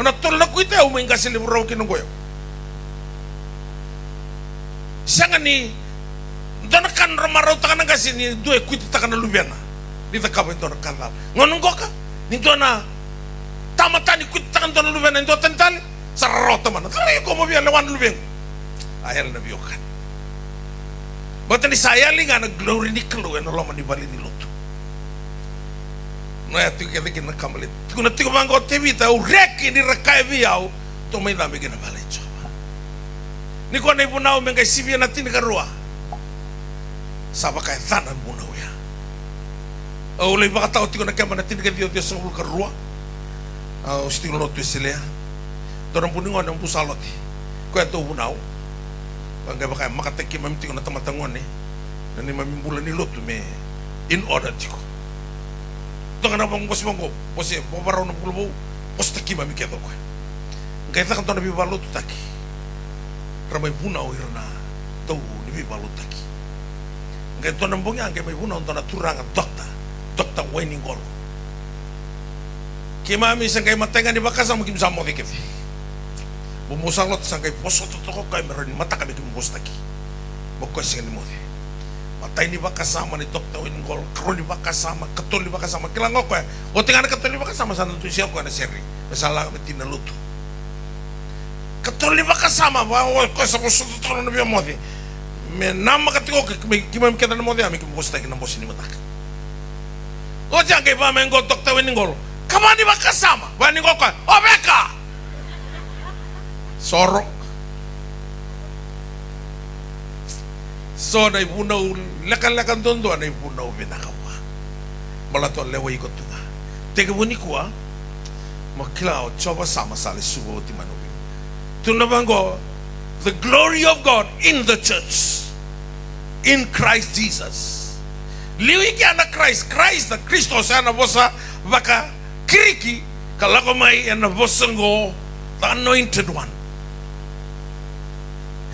ana tol na kuita o may kasiliw raw kinungoyo siya nga ni doon kan ramaraw ta ka kasi ni duwe kuita ta ka na lubiana Dita kabo ito nakalaw. Ngonong ko ka? Nito na tamatani kutangan doon luben na ito tantali. Sararota man. Karayo ko mabiyan lawan luben. Ayal na biyokan. Bata ni sayali nga nag-glory ni Kaluan na laman ni Bali ni Luto. Naya tiyo kaya kinakamalit. Kung natiko mga ko tibita, ureki ni rakay biyaw, ito may dami ginabali choba. Ni ko na ipunaw mga isibya natin ni Karua. Saba kaya tanan munaw ya. Oleh baka tao tiko na kaya manatin ka Diyos sa ulo Karua. Stilo loto sila. Torang puningon ang pusalot. Kaya ito unaw. Kaya baka makateki mamiti ko na tamatangon na ni mamimbulan ni Loto may in order tiko. Ito ka na bang bosi mong ko. Bosi, babaraw ng pulubo. Bosi taki mamikedo ko. Kaya ito ka ito nabibalo to taki. Ramay bunaw iro na ito nabibalo taki. Kaya ito nang bungyan kaya may bunaw ito na turang at Dr. Wayne Ngolo. Kaya isang kayo matengan ni Bakas ang maging mo dikit. Bumusalot isang kayo poso totoo kayo meron mata kami kimumus taki. Bukos nga ni mo. Matay ni Bakas sama ni Dr. Wayne Ngolo. Karoon ni Bakas sama, katol ni Bakas sama. Kilang ko o tingnan na katol ni Bakas sama sa nandun siya ko na seri. Masala kami tinaluto. Katol ni Bakas sama. Ko sa poso totoo na biya mo di. May namakatiko kimay kita na mo di. Ami kimumus taki ng boss ni Matak. O diyan kay pa mengo Dr. Wayne Ngolo. Kamani ba kasama? Wayne Ngolo ka. O beka. Sorok. So na ipunaw lakan-lakan dondo na ipunaw binakawa. Malato leway ko tunga. Teka buni ko makilaw choba sama sali subo ti manubi. Tunabango the glory of God in the church in Christ Jesus. Liwi kaya na Christ na Kristo sa na bosa baka kiriki kalako may na bosango the anointed one.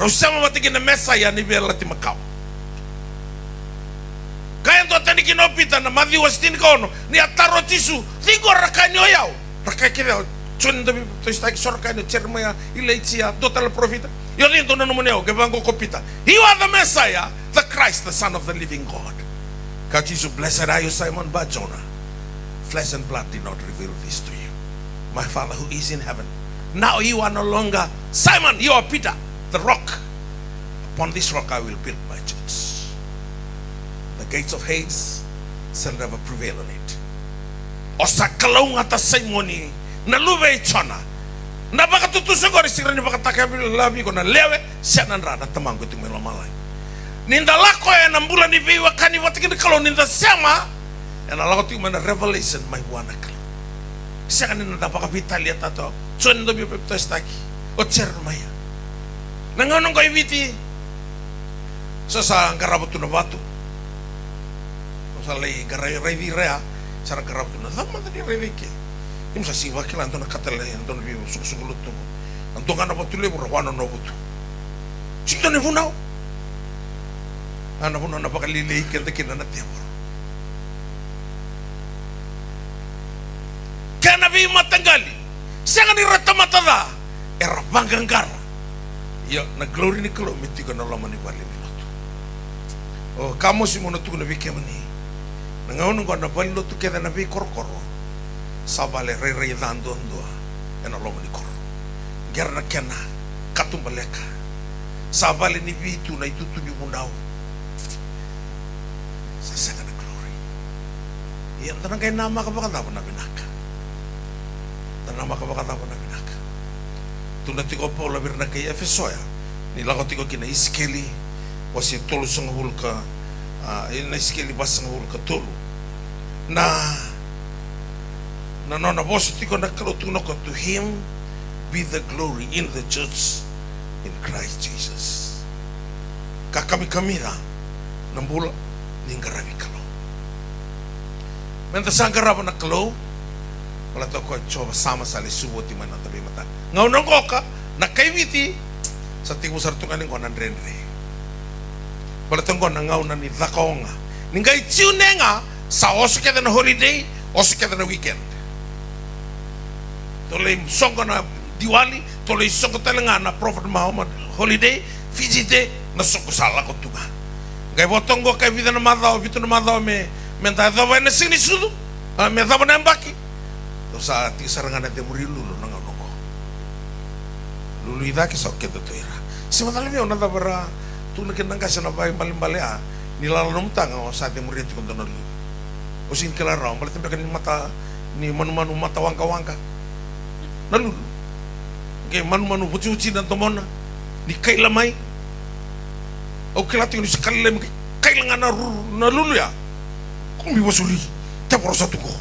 Rosama matigin na Messiah ni Bela ti Macau. Kaya to tani kinopita na Matthew was tin kono ni ataro tisu tigo rakanyo yaw. Rakakira chun da to istak sorkano chermaya ilaitia total profita. Yo rin to na numuneo gebango kopita. He was the Messiah, the Christ, the Son of the living God. God Jesus, blessed are you, Simon Bar-Jonah. Flesh and blood did not reveal this to you. My Father who is in heaven. Now you are no longer Simon, you are Peter, the rock. Upon this rock I will build my church. The gates of Hades shall never prevail on it. Osa kalau ngata Simoni na luve chona. Na baka tutuso ko risira ni baka takabi ko na lewe siya nanra na tamang ko tingmelo malay. Ninda lako ya nambula ni biwa kani watikin kalau ninda sama ya na lako tingmelo revelation may wana kalau. Siya kanin na baka vitalia tato. So nindo bi pepto staki. O cer maya. Nangonong ko ibiti. So sa karabot na batu. Sa lay garay rea sarang karabot na tama tadi revike. Im sa siwa kila antona katale antona bi sukusukulut tu. Antona na batule mo rawano no butu. Sito ne funao. Ana funao na bakalilay kenda kinana tiamor. Kana bi matanggali. Siya ni ratamatada. Era banganggar. Ya na glory ni kalau miti ko na laman ni bali minuto. Oh kamu si mono tu na bi kemani. Nangaunong ko na balo tu keda na bi korkoro. Sabale re dando ndoa. Ena laman ni koro. Gerna kena katumbaleka. Sabale ni bi tu na itu tu ni mundau. Sasa na glory. Iya tanang kay nama ka baka na binaka. Tanama ka baka na binaka. Tunati ko po labir na kay Efesoya. Nilakot ko kina iskeli. Wasi tolo sang hulka. Na iskeli basang hulka tolo. Na nona boso tiko na kalutuno ko to him be the glory in the church in Christ Jesus. Kakami-kami na nambula ninggarabi kalo. Menta sanggaraba na kalo. Wala to ko coba sama sali subo ti man tabi mata. Ngaunong ko ka nakaibiti sa tibu sartungan ko nandrenre. Wala to ko nangauna ni lakonga. Ningai chiunenga sa oso keda na holiday, oso keda na weekend. Tolei songo na Diwali, tolei songo talenga na Prophet Muhammad holiday, visite na songo sala ko tunga. Ngai botong ko kay vida na madao, bitu na madao me menta dawa na sini sudu. Me dawa na mbaki. Sa ti sarangan de muri lulu nang ko lulu ida ke sok keto toira sementara me ona dabara tu na kenang ka sana bai bale a nilala num tanga o sa de muri ti kondo lulu o sin kala ram bale tembe kan mata ni manu mata wangka na lulu ke manu buci dan tomona ni kai lamai o kala ti ni sekali lem kai langana na lulu ya kumi wasuli te por satu ko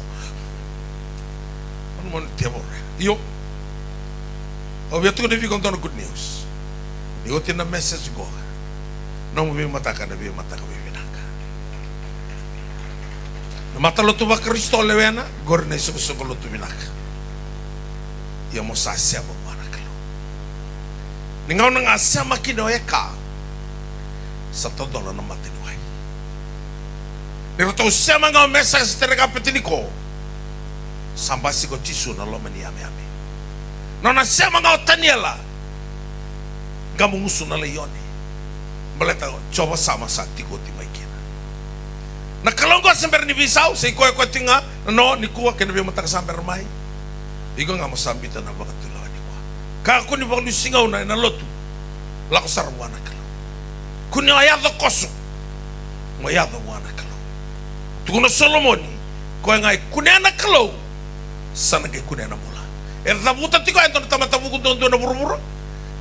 mon tiabor yo obviamente devi contare good news io ti na message go non mi mataka na bi mataka bi binaka na matalo tu ba Kristo lewena gorne so lo tu binaka ya mo sa sia mo manakalo ningaw nang asa makino eka sa todo na matiniway pero to sia mga message terega petiniko sambasi ko tisu na lo mani ame. Nona sema nga otaniela. Gamu musu na leone. Baleta coba sama sa tiko ti maikina. Na kalongo samber ni bisau sei ko tinga no ni kuwa kena be mata samber mai. Igo nga mo sambita na baka tulawan ni kuwa. Ka ko ni baklu singaw na lotu. La ko sarwana kalo. Kuni ayado koso. Mo ayado wana kalo. Tukuno Solomoni ko nga kunena kalo. Sana ke kunena mula. Zabuta tiko ento tamata buku donto na burubura.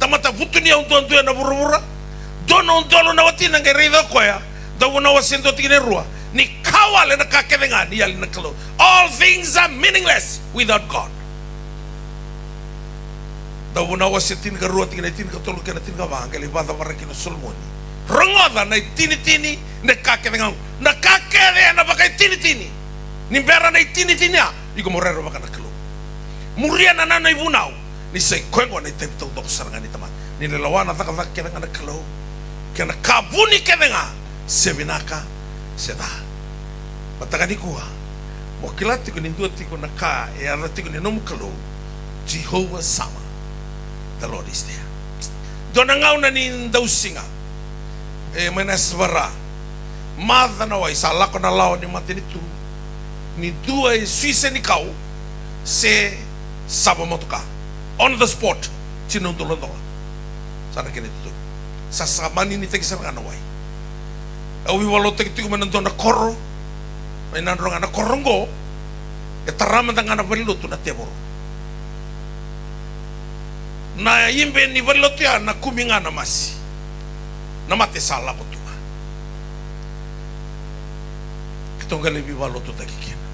Tamata butu ni donto na burubura. Dono na wati na ngerido koya. Dawo na wasinto tine rua. Ni kawale na kakedenga ni yali na kalo. All things are meaningless without God. Dawo na wasintin ka rua tine tin ka tolu kana tin ka banga le bada barakino Solomoni. Rongoda na tini na kakedenga. Na kakede na bakai tini. Nimbera na tini iko morero baka nakalo. Muria na nanay bunaw ni say kwengo na itento dok sarangan ni taman. Ni nalawana taka kena nga nakalo. Kena kabuni kena nga sebinaka seda. Mataka ni kuha. Mokilati ko ninduati ko naka e arati ko ninom kalo. Jehovah sama. The Lord is there. Donangaw na ni dausinga. Manasvara. Mada na way sa lako na lao ni matinitu. Ni dua suise ni kau se sabamoto ka on the spot tinondolo sana kini tu sasamani ni teki sarang anawai awi walo teki tiku menentu na koro mainan rong anak korongo etarama tangana belu tu na tebor na imbe ni belu tu ya na kuminga na masi na mate salah ko tu kita ngali bi walo tu teki kina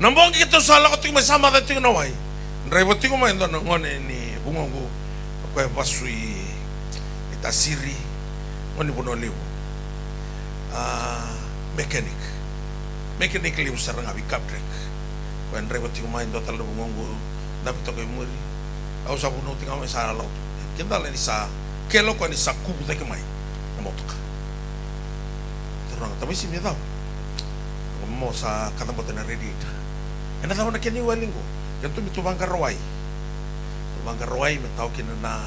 nambong kita salah ko tu masama teki nawai ndrai tiku main tu ngone ni bungongo ko pasui itasiri ngoni bono lewu mekanik liu sarang abi kaptrek ko en rebo tiku main total do ngongo dapat to ko muri au sabu no tinga mai sala lo kenda le ni sa kelo ko ni sa kubu te ke mai na motoka terang tapi si meda mo sa kata boten ready ena tahu na keni walingo kan tu mitu bangkar rawai me tau kena na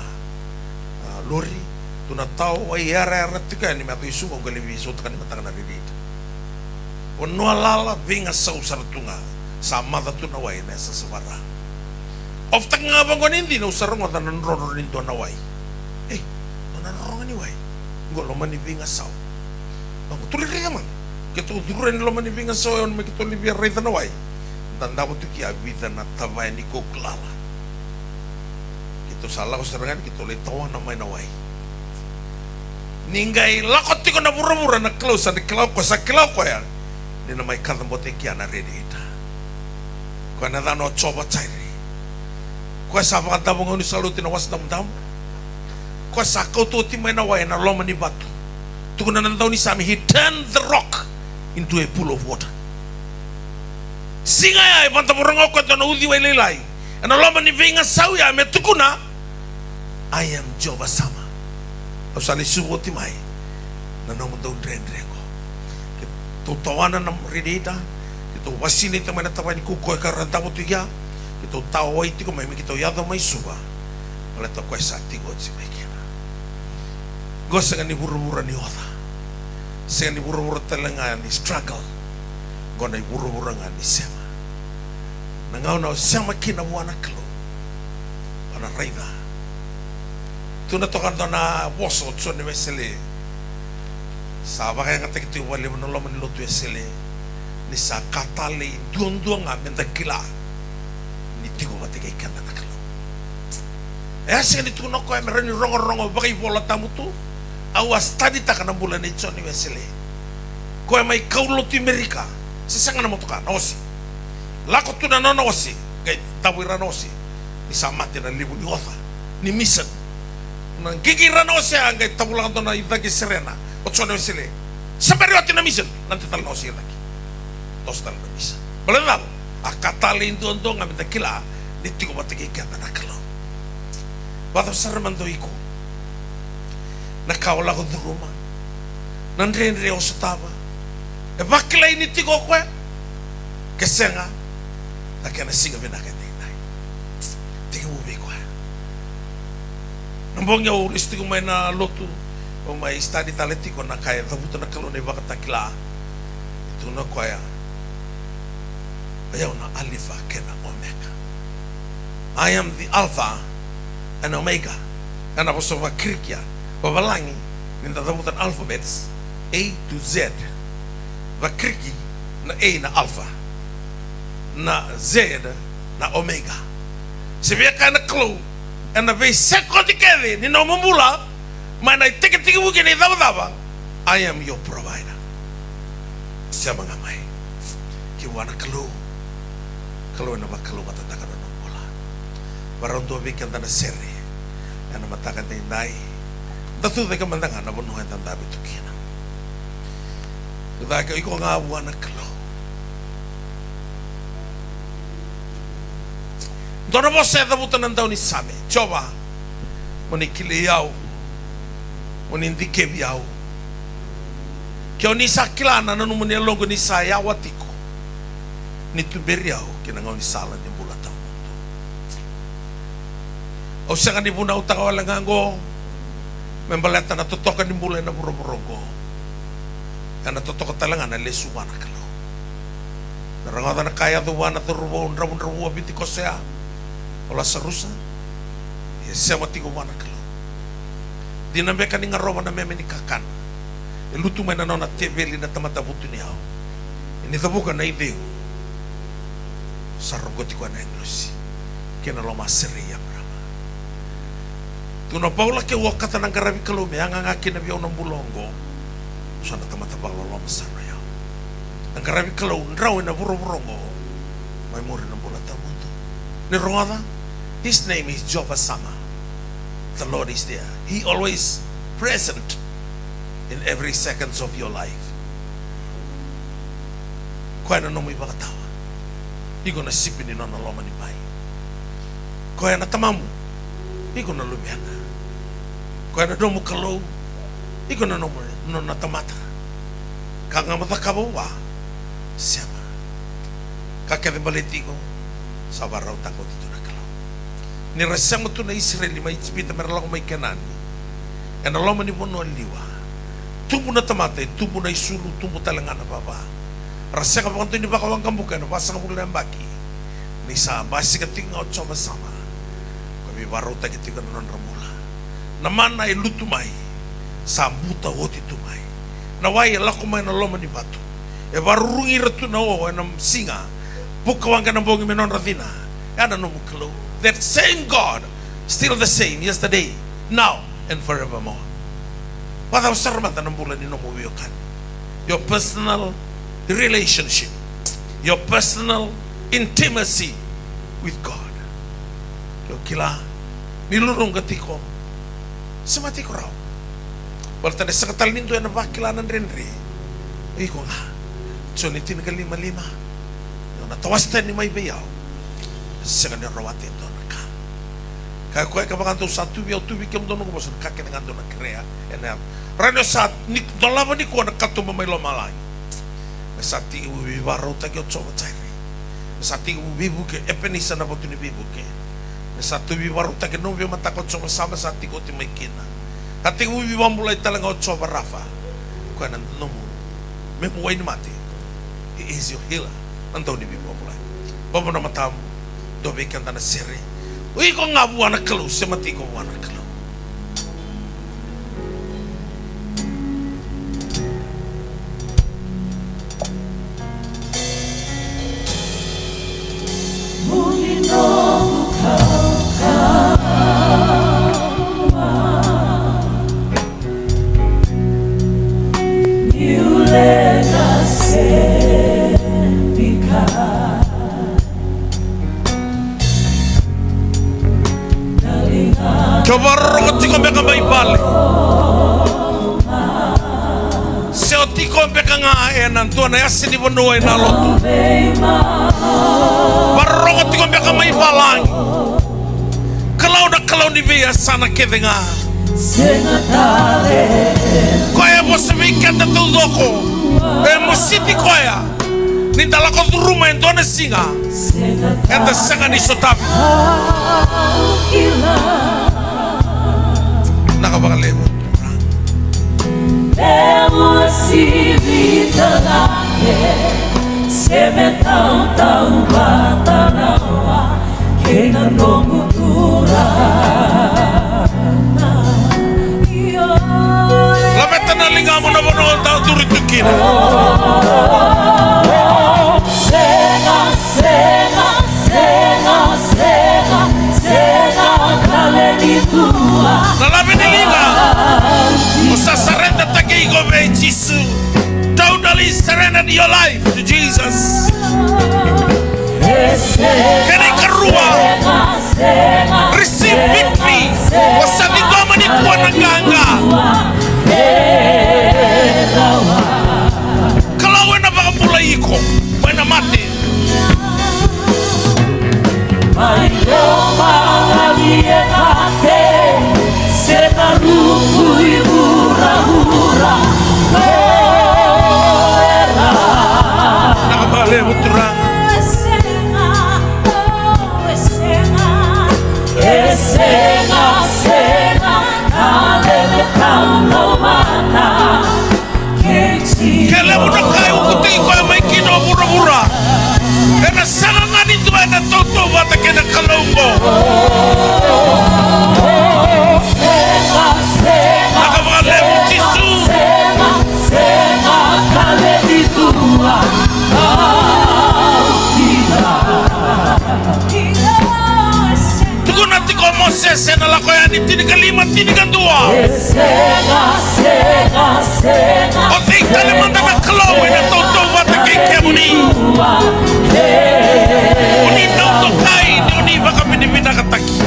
lori tu na tau ai ara tika ni matu isu ko gele bi so kan matang na ready ono lala vinga sau sartunga sama tu na wai na sa sabara of tanga bangon hindi no sarong ta nan ron rin to na wai na ron ni wai ngolo mani vinga sau ang tulir yaman ketu duren lo mani vinga sau on me ketu libia rita na wai dan dapat tu ki abita na tawai ni ko klala itu salah ko serangan kita le tawa na mai na wai ningai lakot ko na bura-bura na close na klaw ko sa klaw ko ya ni na mai kan bote ki ana ready ita ko na dano choba chairi ko sa ba ta bongo ni saluti na was dam ko sa ko to ti mai na wai na lo mani batu tu na nan daw ni sami he turned the rock into a pool of water singa ya banta borongo ko to na udi wai lelai ana lo mani vinga sau ya me tukuna I am Jehovah sama usali suboti mai na namo daw drendreko to tawana na ridita to wasini te mana tawani ku ko karanta mo tiga to tawai ti ko mai kita yado mai suba wala to ko sa tigo si mai kena go sa ni buru-buru ni oda sa ni buru-buru telenga ni struggle go na buru-buru ngani sema na ngau na sema kina wana klo ana raida tu na tokan na boso tso ni mesele saba kaya nga tekiti wali mo nolo manilo tu esele ni sa katale duong nga menta kila ni tigo matigay kanda na kalo esa ni tu no ko emerani rongo bakay bola tamutu awas tadi tak na bulan ni tso ni mesele ko may kaulo ti Amerika sisanga na motoka nosi lako tu na nonosi kay tawira nosi ni sa mati na libu ni ofa ni misan nang gigiran o siya ang tabulang to na itagi serena o tsono sile sampai riwati na misan nanti tal no siya lagi tos tal na misan balanal akatalin doon ngamin kila dito ko matigi kaya na kalo bato saraman do iko nakawala ko do ruma nandre o sa taba e bakila initi ko kwe kasi nga nakaya na singa binakita tiga mo biko nambong niya ulis ko may na lotu o may study talenti ko na kaya tabuto na kalunay baka takila ito na kaya ayaw na alifa kena omega I am the alpha and omega ana po sa makirikya babalangi ninta tabutan alphabets A to Z makiriki na A na alpha na Z na omega sabiya ka na clue and the very second kede ni no mumula mana tiki buki ni daba I am your provider siapa ngamai ki wana kalo na bakalo matatakan no bola baron to bikin tanda seri ana matakan tindai datu de kamandangan na bono han tanda bitukina dada ka iko nga wana kalo Dona você da buta nandau ni sabe. Coba. Moni kiliau. Moni ndike biau. Kyo ni sakilana nanu moni longo ni saya watiko. Ni tuberiau kina ngau ni sala ni bulatau. O sanga ni buna utaka wala ngango. Membaleta na totoka ni bula na buroborogo. Kana totoka talanga na lesu wana kalo. Narangada na kaya duwana turubo unrabu biti kosea. Ola sarusa ya sema tigo wana kalo dinambeka ni ngarowa na meme ni kakan. Lutu mai na nona teveli na tamata butu ni hao. Ini tabuka na ideu. Sarogoti kwa na englosi. Kena loma seri ya brama. Tuna paula ke wakata ng garabi kalume ang ngaki na biyaw ng bulongo. Sana tamata balo loma sana ya. Ang garabi kalaw ndraw na buro-burongo. May muri ng bulata mundo. Ni Roda, his name is Jehovah Sama. The Lord is there. He always present in every seconds of your life. Kaya na nomoy bakatawa. Iko na sipin ni nona loma ni pai. Kaya na tamamu. Iko na lumiana. Kaya na nomo kalaw. Iko na nomo nona tamata. Kanga matakabawa. Siapa? Kakek baletigo. Sabarau takut itu nak kalau. Ni rasa mutu na Israel mai cipita merlang mai Kanani. Ena loma ni bono liwa. Tubu na tamate, tubu na isulu, tubu talangana baba. Rasa ka pakanto ni bakawang kambukan, basa ka bulan baki. Ni sa basi ka tingau coba sama. Kami baru tak kita non ramula. Naman ay lutumay. Sambuta woti tumay. Nawai lakumay na loma ni batu. E barurungi ratu na o enam singa. Bukawang ka ng bongi menon ratina. Ada no muklo. That same God, still the same yesterday, now, and forevermore. Pada sarmata ng bulan ni nomuwiyokan. Your personal relationship, your personal intimacy with God. Yo kila nilurong gatiko. Samati ko raw. Walta na sa katal nindo yan na bakilanan rinri. Iko nga. So nitin ka lima-lima. Natawastan ni may bayaw. Sa kanya rawatin doon ka. Kaya kuya ka baka doon sa tubi o tubi kam doon ko sa kakin nga doon na kreya. Rano sa dalawa ni ko nakatuma may lomalay. Sa ti ubibaro tagyo tsoba tsari. Sa ti ubibuke epenisa na boto ni bibuke. Sa tubi baro tagyo nubyo matakot tsoba sama sa ti ko ti may kina. Hati ubibang mulay talaga o tsoba rafa. Kuya nandun mo. May buhay ni mati. He is your healer. Antaw ni Bibo mulai. Bapa nama tamu, dobe kan tanah seri. Ui ko ngabu anak kelu, semati ko anak kelu. Coba roti ko beka may balik. Seoti ko beka nga enan tuan na yasin di bonuay na lotu. Barroti ko beka may balang. Kalau ni biya sana kete nga. Koya mo sabihin na tuloko. Musiti koya. Ni dala ko rumah ento na singa. Enta sanga ni sotabi. Nakabakalemo. Emosivita lake semetau tau batanawa kena nomutura. Lametan na lingamu na bonoon tau turitukin. Sega, sega, sega, sega, sega kalenitua. Nalamin nilinga. Usasarenda takigo be Jesus. Totally surrender your life to Jesus. Kena kerua. Receive victory. Wasabi goma ni kuwa nanganga. Kalau wena baka mulai iko, wena mati. Nakabali mo turang. Kele mo na kayo kuti ko ay may kinobura-bura. Kaya sana nga nito ay natuto bata kaya nakalong mo. Sega, sega. tini kalima tini kadua. O think talemanda na kalaw na toto wata keke muni. Uni toto kai uni baka pinipina kataki.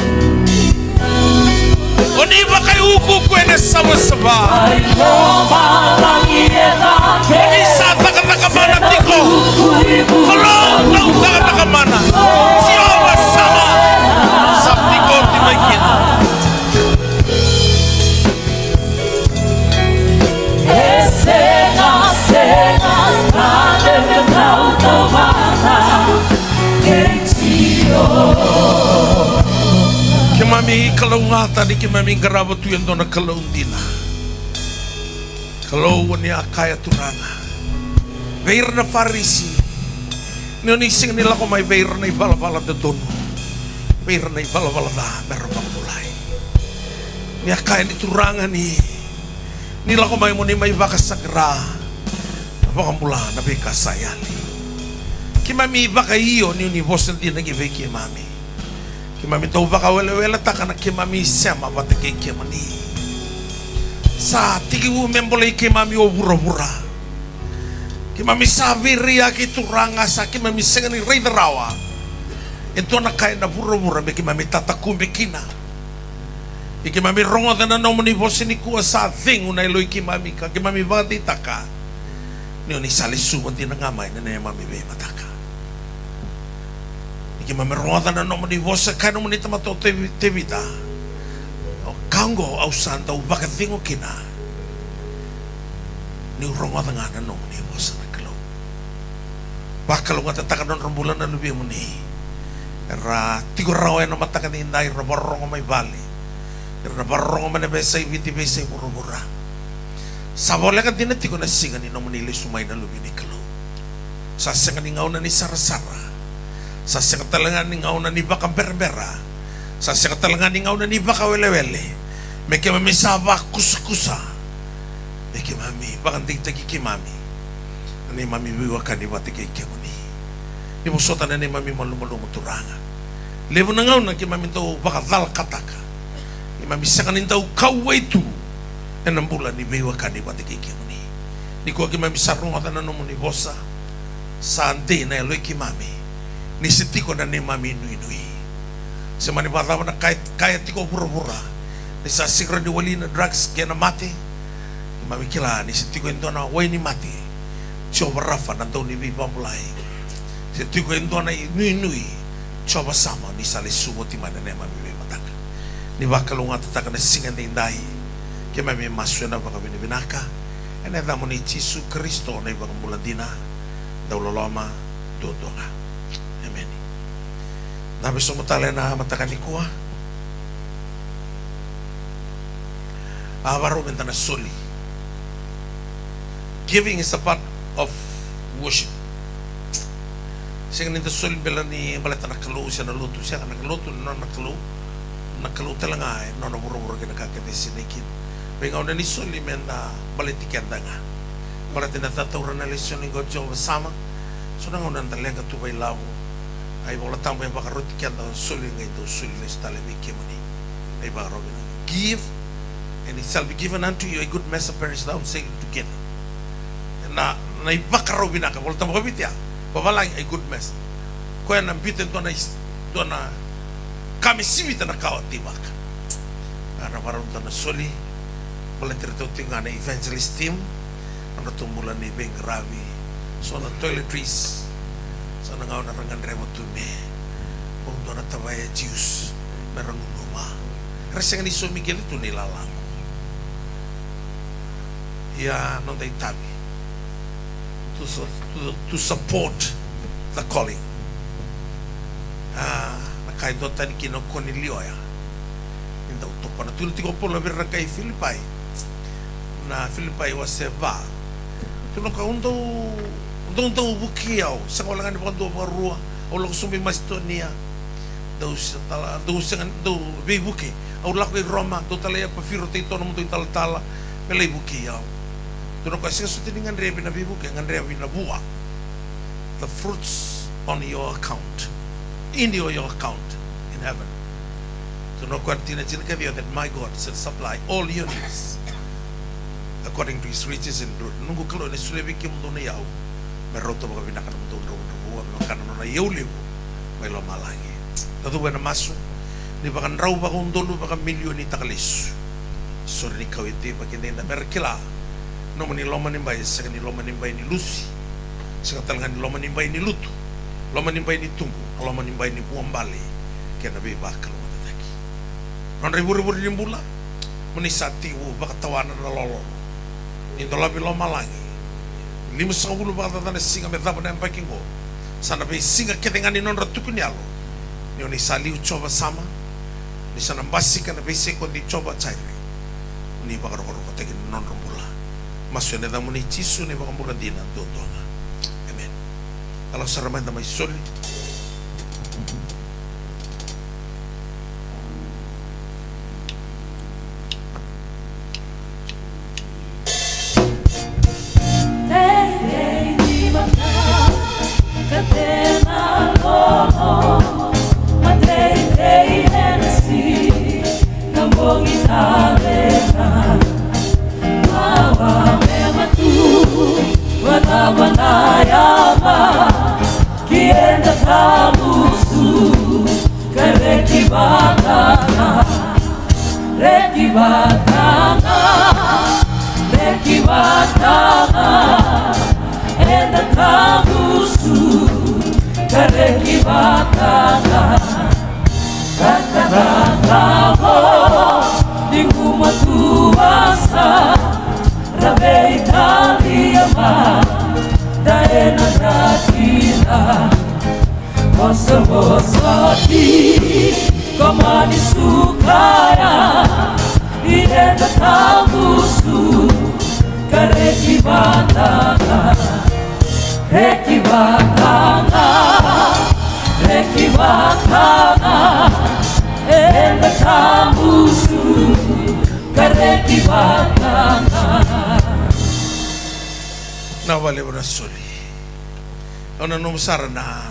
Uni baka uku kwene sama-sama. Uni sa taka-taka-mana tiko. Kalau tau taka-taka-mana. Siapa sama. Sabti ko timaikin. Kimami kalau ngata di kimami garabo tu yang dona kalau undina. Kalau ni akaya turanga. Beir na farisi. Noni sing nila ko may beir na ibala-bala de dono. Beir na ibala-bala da meron mulai. Ni akaya ni turanga ni. Nila ko may muni may baka sagra. Baka mula na beka sayali. Kimami baka iyo ni unibos na din nag-ibay kimami. Kimami tau baka wala-wala taka na kimami sema bata kay kimani. Sa tiki umembolay kimami o bura-bura. Kimami sabi riya kituranga sa kimami senga ni rey darawa. Ito na kaya na bura-bura may kimami tatakumbi kina. Kimami rongo na naman ni boss ni kuwa sa thing unay loy kimami ka. Kimami baka ditaka. Niyo ni salisuman din ang amay na mami bay mataka. Kimami rongo na naman ni boss sa kano mo nita mato tevita. Kango au santa u baka thing o kina. Ni rongo na nga naman ni boss na kalaw. Baka lo nga tataka nun rambulan na lubi mo ni. Era tigo rawa na mataka ni inday rabarong may bali. Rabarong man na besay viti besay murumura. Sabole ka dinati ko na singa ni nomunili sumay na lubi ni kalaw. Sa singa ni ngaw na ni Sarasara. Sa singa talaga ni ngaw na ni baka berbera. Sa singa talaga ni ngaw na ni baka wele-wele. May kimami saba kusa-kusa. May kimami baka tigtagi kimami. Ani mami biwa ka ni wati kay kimuni. Ni musota na ni mami malumalo turanga. Levo na ngaw na kimami to baka dal kataka. Ni mami sakanin tau kaway tu. Enam bulan ni biwa ka ni wati kay kimuni. Ni ko kimami sarong ata na nomo ni bosa. Sante na eloy kimami. Ni sitiko na ni mami nui-nui. Sa manibata na kaya tiko pura-pura. Ni sa sikro ni wali na drugs kaya na mati. Ni mami kila ni sitiko ito na way ni mati. Choba rafa na daw ni biba mulai. Sitiko ito na nui-nui. Choba sama ni sa lisumo ti mana na mami may mataka. Ni bakalunga tataka na singan ni indahi. Kaya mami masya na baka binibinaka. And ito mo ni Jesu Kristo na ibang muladina. Daw loloma dodo nga. Amen. Nabis sumutala na matakan ni kuha. Awaro benta na soli. Giving is a part of worship. Siya nito soli bela ni balita nakalo siya naluto siya. Nakaluto na nakalo talaga ay nanaburo-buro kinakakadesinikin. Pengaw na ni soli men na balitikan da nga. Balita na tatawran na lesyon ni God Jehovah sama. So nangunan talaga tubay labo. Ay wala tambay baka rotikan da soli nga ito soli na istalami kimuni. Ay baka robin. Give and it shall be given unto you a good measure perish down saying together. Na ibaka robin ka. Wala tambay kabit ya. Babalang a good measure. Kaya nang bitin doon na kami simita na kawat tibak. Karena parang doon na soli. Wala tirito tingnan na evangelist team. Ang natumulan ni Beng Ravi. So na toiletries. So nangaw na rangan remo tume. Kung doon na tabaya juice. Merang umuma. Kasi nga ni Sumigil ito nilalang. Yeah, nung day tabi. To support the calling. Nakay doon tayo kinokon-nilyo ya. Hindi ito pa. Natuliti ko po labir na kay Filipay. Na Filipay was ba. Tulong ka undang bukiyaw. Sa kawalangan ni Pando Marua. Ulang sumimas ito niya. Daw bibuki. Ulak ni Roma. Daw talaya pafiro tayo naman ito yung talatala. Melay bukiyaw. Tulong ka siya sa tiningan rebi na bibuki. Ang rebi na buwa. The fruits on your account. In your account. In heaven. To know kwartina jin ka that my God shall supply all your needs according to his riches and glory. Nunggu kalau ni sulebi kim do na yau. Meroto baka binakan mo do ro makana na yau liu. May lo malangi. Tatu na maso. Ni baka raw baka undolo baka milyon ni takalis. Sorry kau iti baka hindi na merkila. No mani lo manimbay sa ni lo manimbay ni Lucy. Sa katalngan ni lo manimbay ni Luto. Lo manimbay ni Tumbo. Lo manimbay ni Buambali. Kaya nabi bakal. Non ribu-ribu rimbula menisati baka tawanan na lolo indo labi lo malangi 50 baka tatana singa metapa na paking ko sana be singa ketengan ni non ratukun yalo ni oni sali ucoba sama ni sana basika na be seko di coba cairi ni baka roko tekin non rimbula masuk ni damu ni cisu ni baka mula dina dona amen kalau saraman damai soli nawale wana soli ona numsara na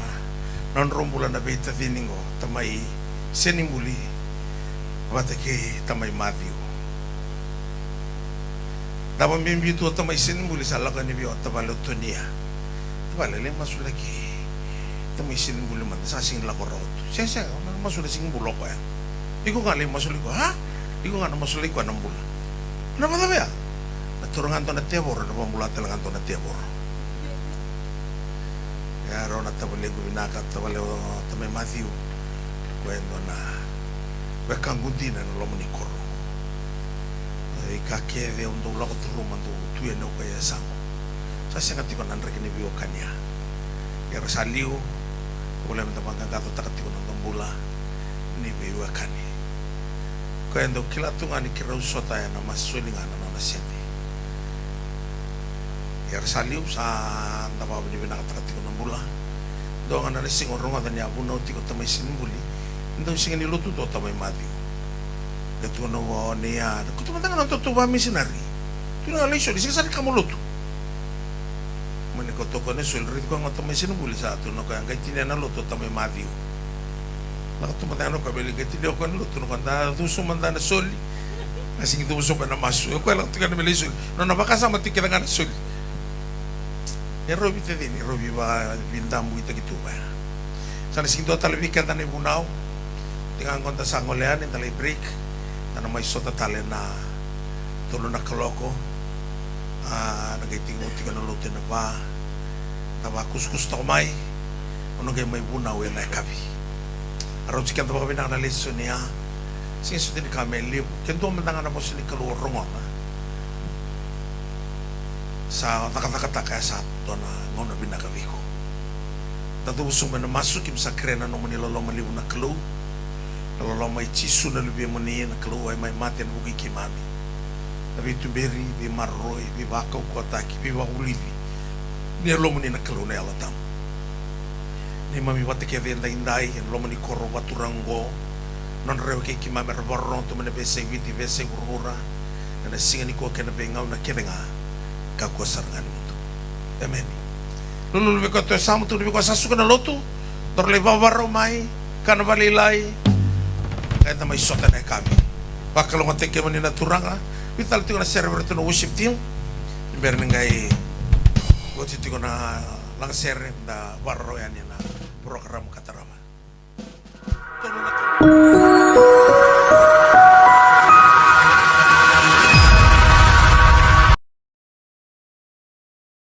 non rombula na beta tiningo tamai senimbuli watake tamai Matthew dama mimbi tu tamai senimbuli salaka ni bio tabalo tonia tabale le masulaki tamai senimbuli man sasing lakorot sesa ona masula sing bulok ya iko ngale masuliko ha iko ngana masuliko nambula kenapa tabe ya turungan to na tebor na pamula talagang to na tebor ya rona tabale gubinaka tabale tamay Matthew kwento na bekang gundina na lomoni koro ikake de undo lako turuman to tuya no kaya sango sa singati ko nan rekini biyo kanya ya rasaliu wala mta panggato takati ko ng tambula ni biyo kani kwento kilatungan ni kirausota ya na masulingan na nasyente yar saliu sa tabaw ni binakatakati ko ng bula doon nga narising orunga tanya abunaw ti ko tamay sinimbuli hindi singa niluto to tamay Matthew gato na niya kutumatang ng tutuwa misinari ito na alisyo di singasari ka mo luto manikoto ko na sulrit ko nga tamay sinimbuli sa ato no kaya kahit tinya na luto tamay Matthew nakatumatang ano kabili kahit tinya ko na luto no kanda tusumanda na soli kasing ituso pa na maso ko lang tika na milisol no napakasama tikita nga na soli Robi te dini robi ba bindam buita gitu ba sana sinto talabi kan tanay bunaw tingang konta sa ngolean in talay break na may sota tale na tulo na kaloko nagaiting uti ka nulutin na ba taba kuskus to may ano kay may bunaw yan ay kabi araw sikan taba kami nakanalis niya sinso din kami libo kendo man nga na mo sini kaluwarong sa nakataka sa ato na ngona binakabiko tatubusong man na masuk im sa krena no manilolo maliw na klo nalolo may chisu na lubi mo niya na klo ay may matin buki kimami tabi tuberi bi marroy bi bakaw ko ataki bi wakulivi nilolo mo niya na klo na yalatam ni mami watake venda inday en lomo ni korro waturango non rew ke kimami rabarron to mane bese viti bese gurura na singa ni ko kena bengaw na kedenga kakuasar nga mundo. Amen. Lululubi ko ito sa mundo, lubi ko sa suka na loto, dorle babaro may, kanabalilay, kahit na may sota na kami. Bakalong ang teke mo ni naturang ha. Vital tiyo na server ito na worship team. Meron ngay Goti tiyo na lang server na warro yan na program katarama. Tulo na to.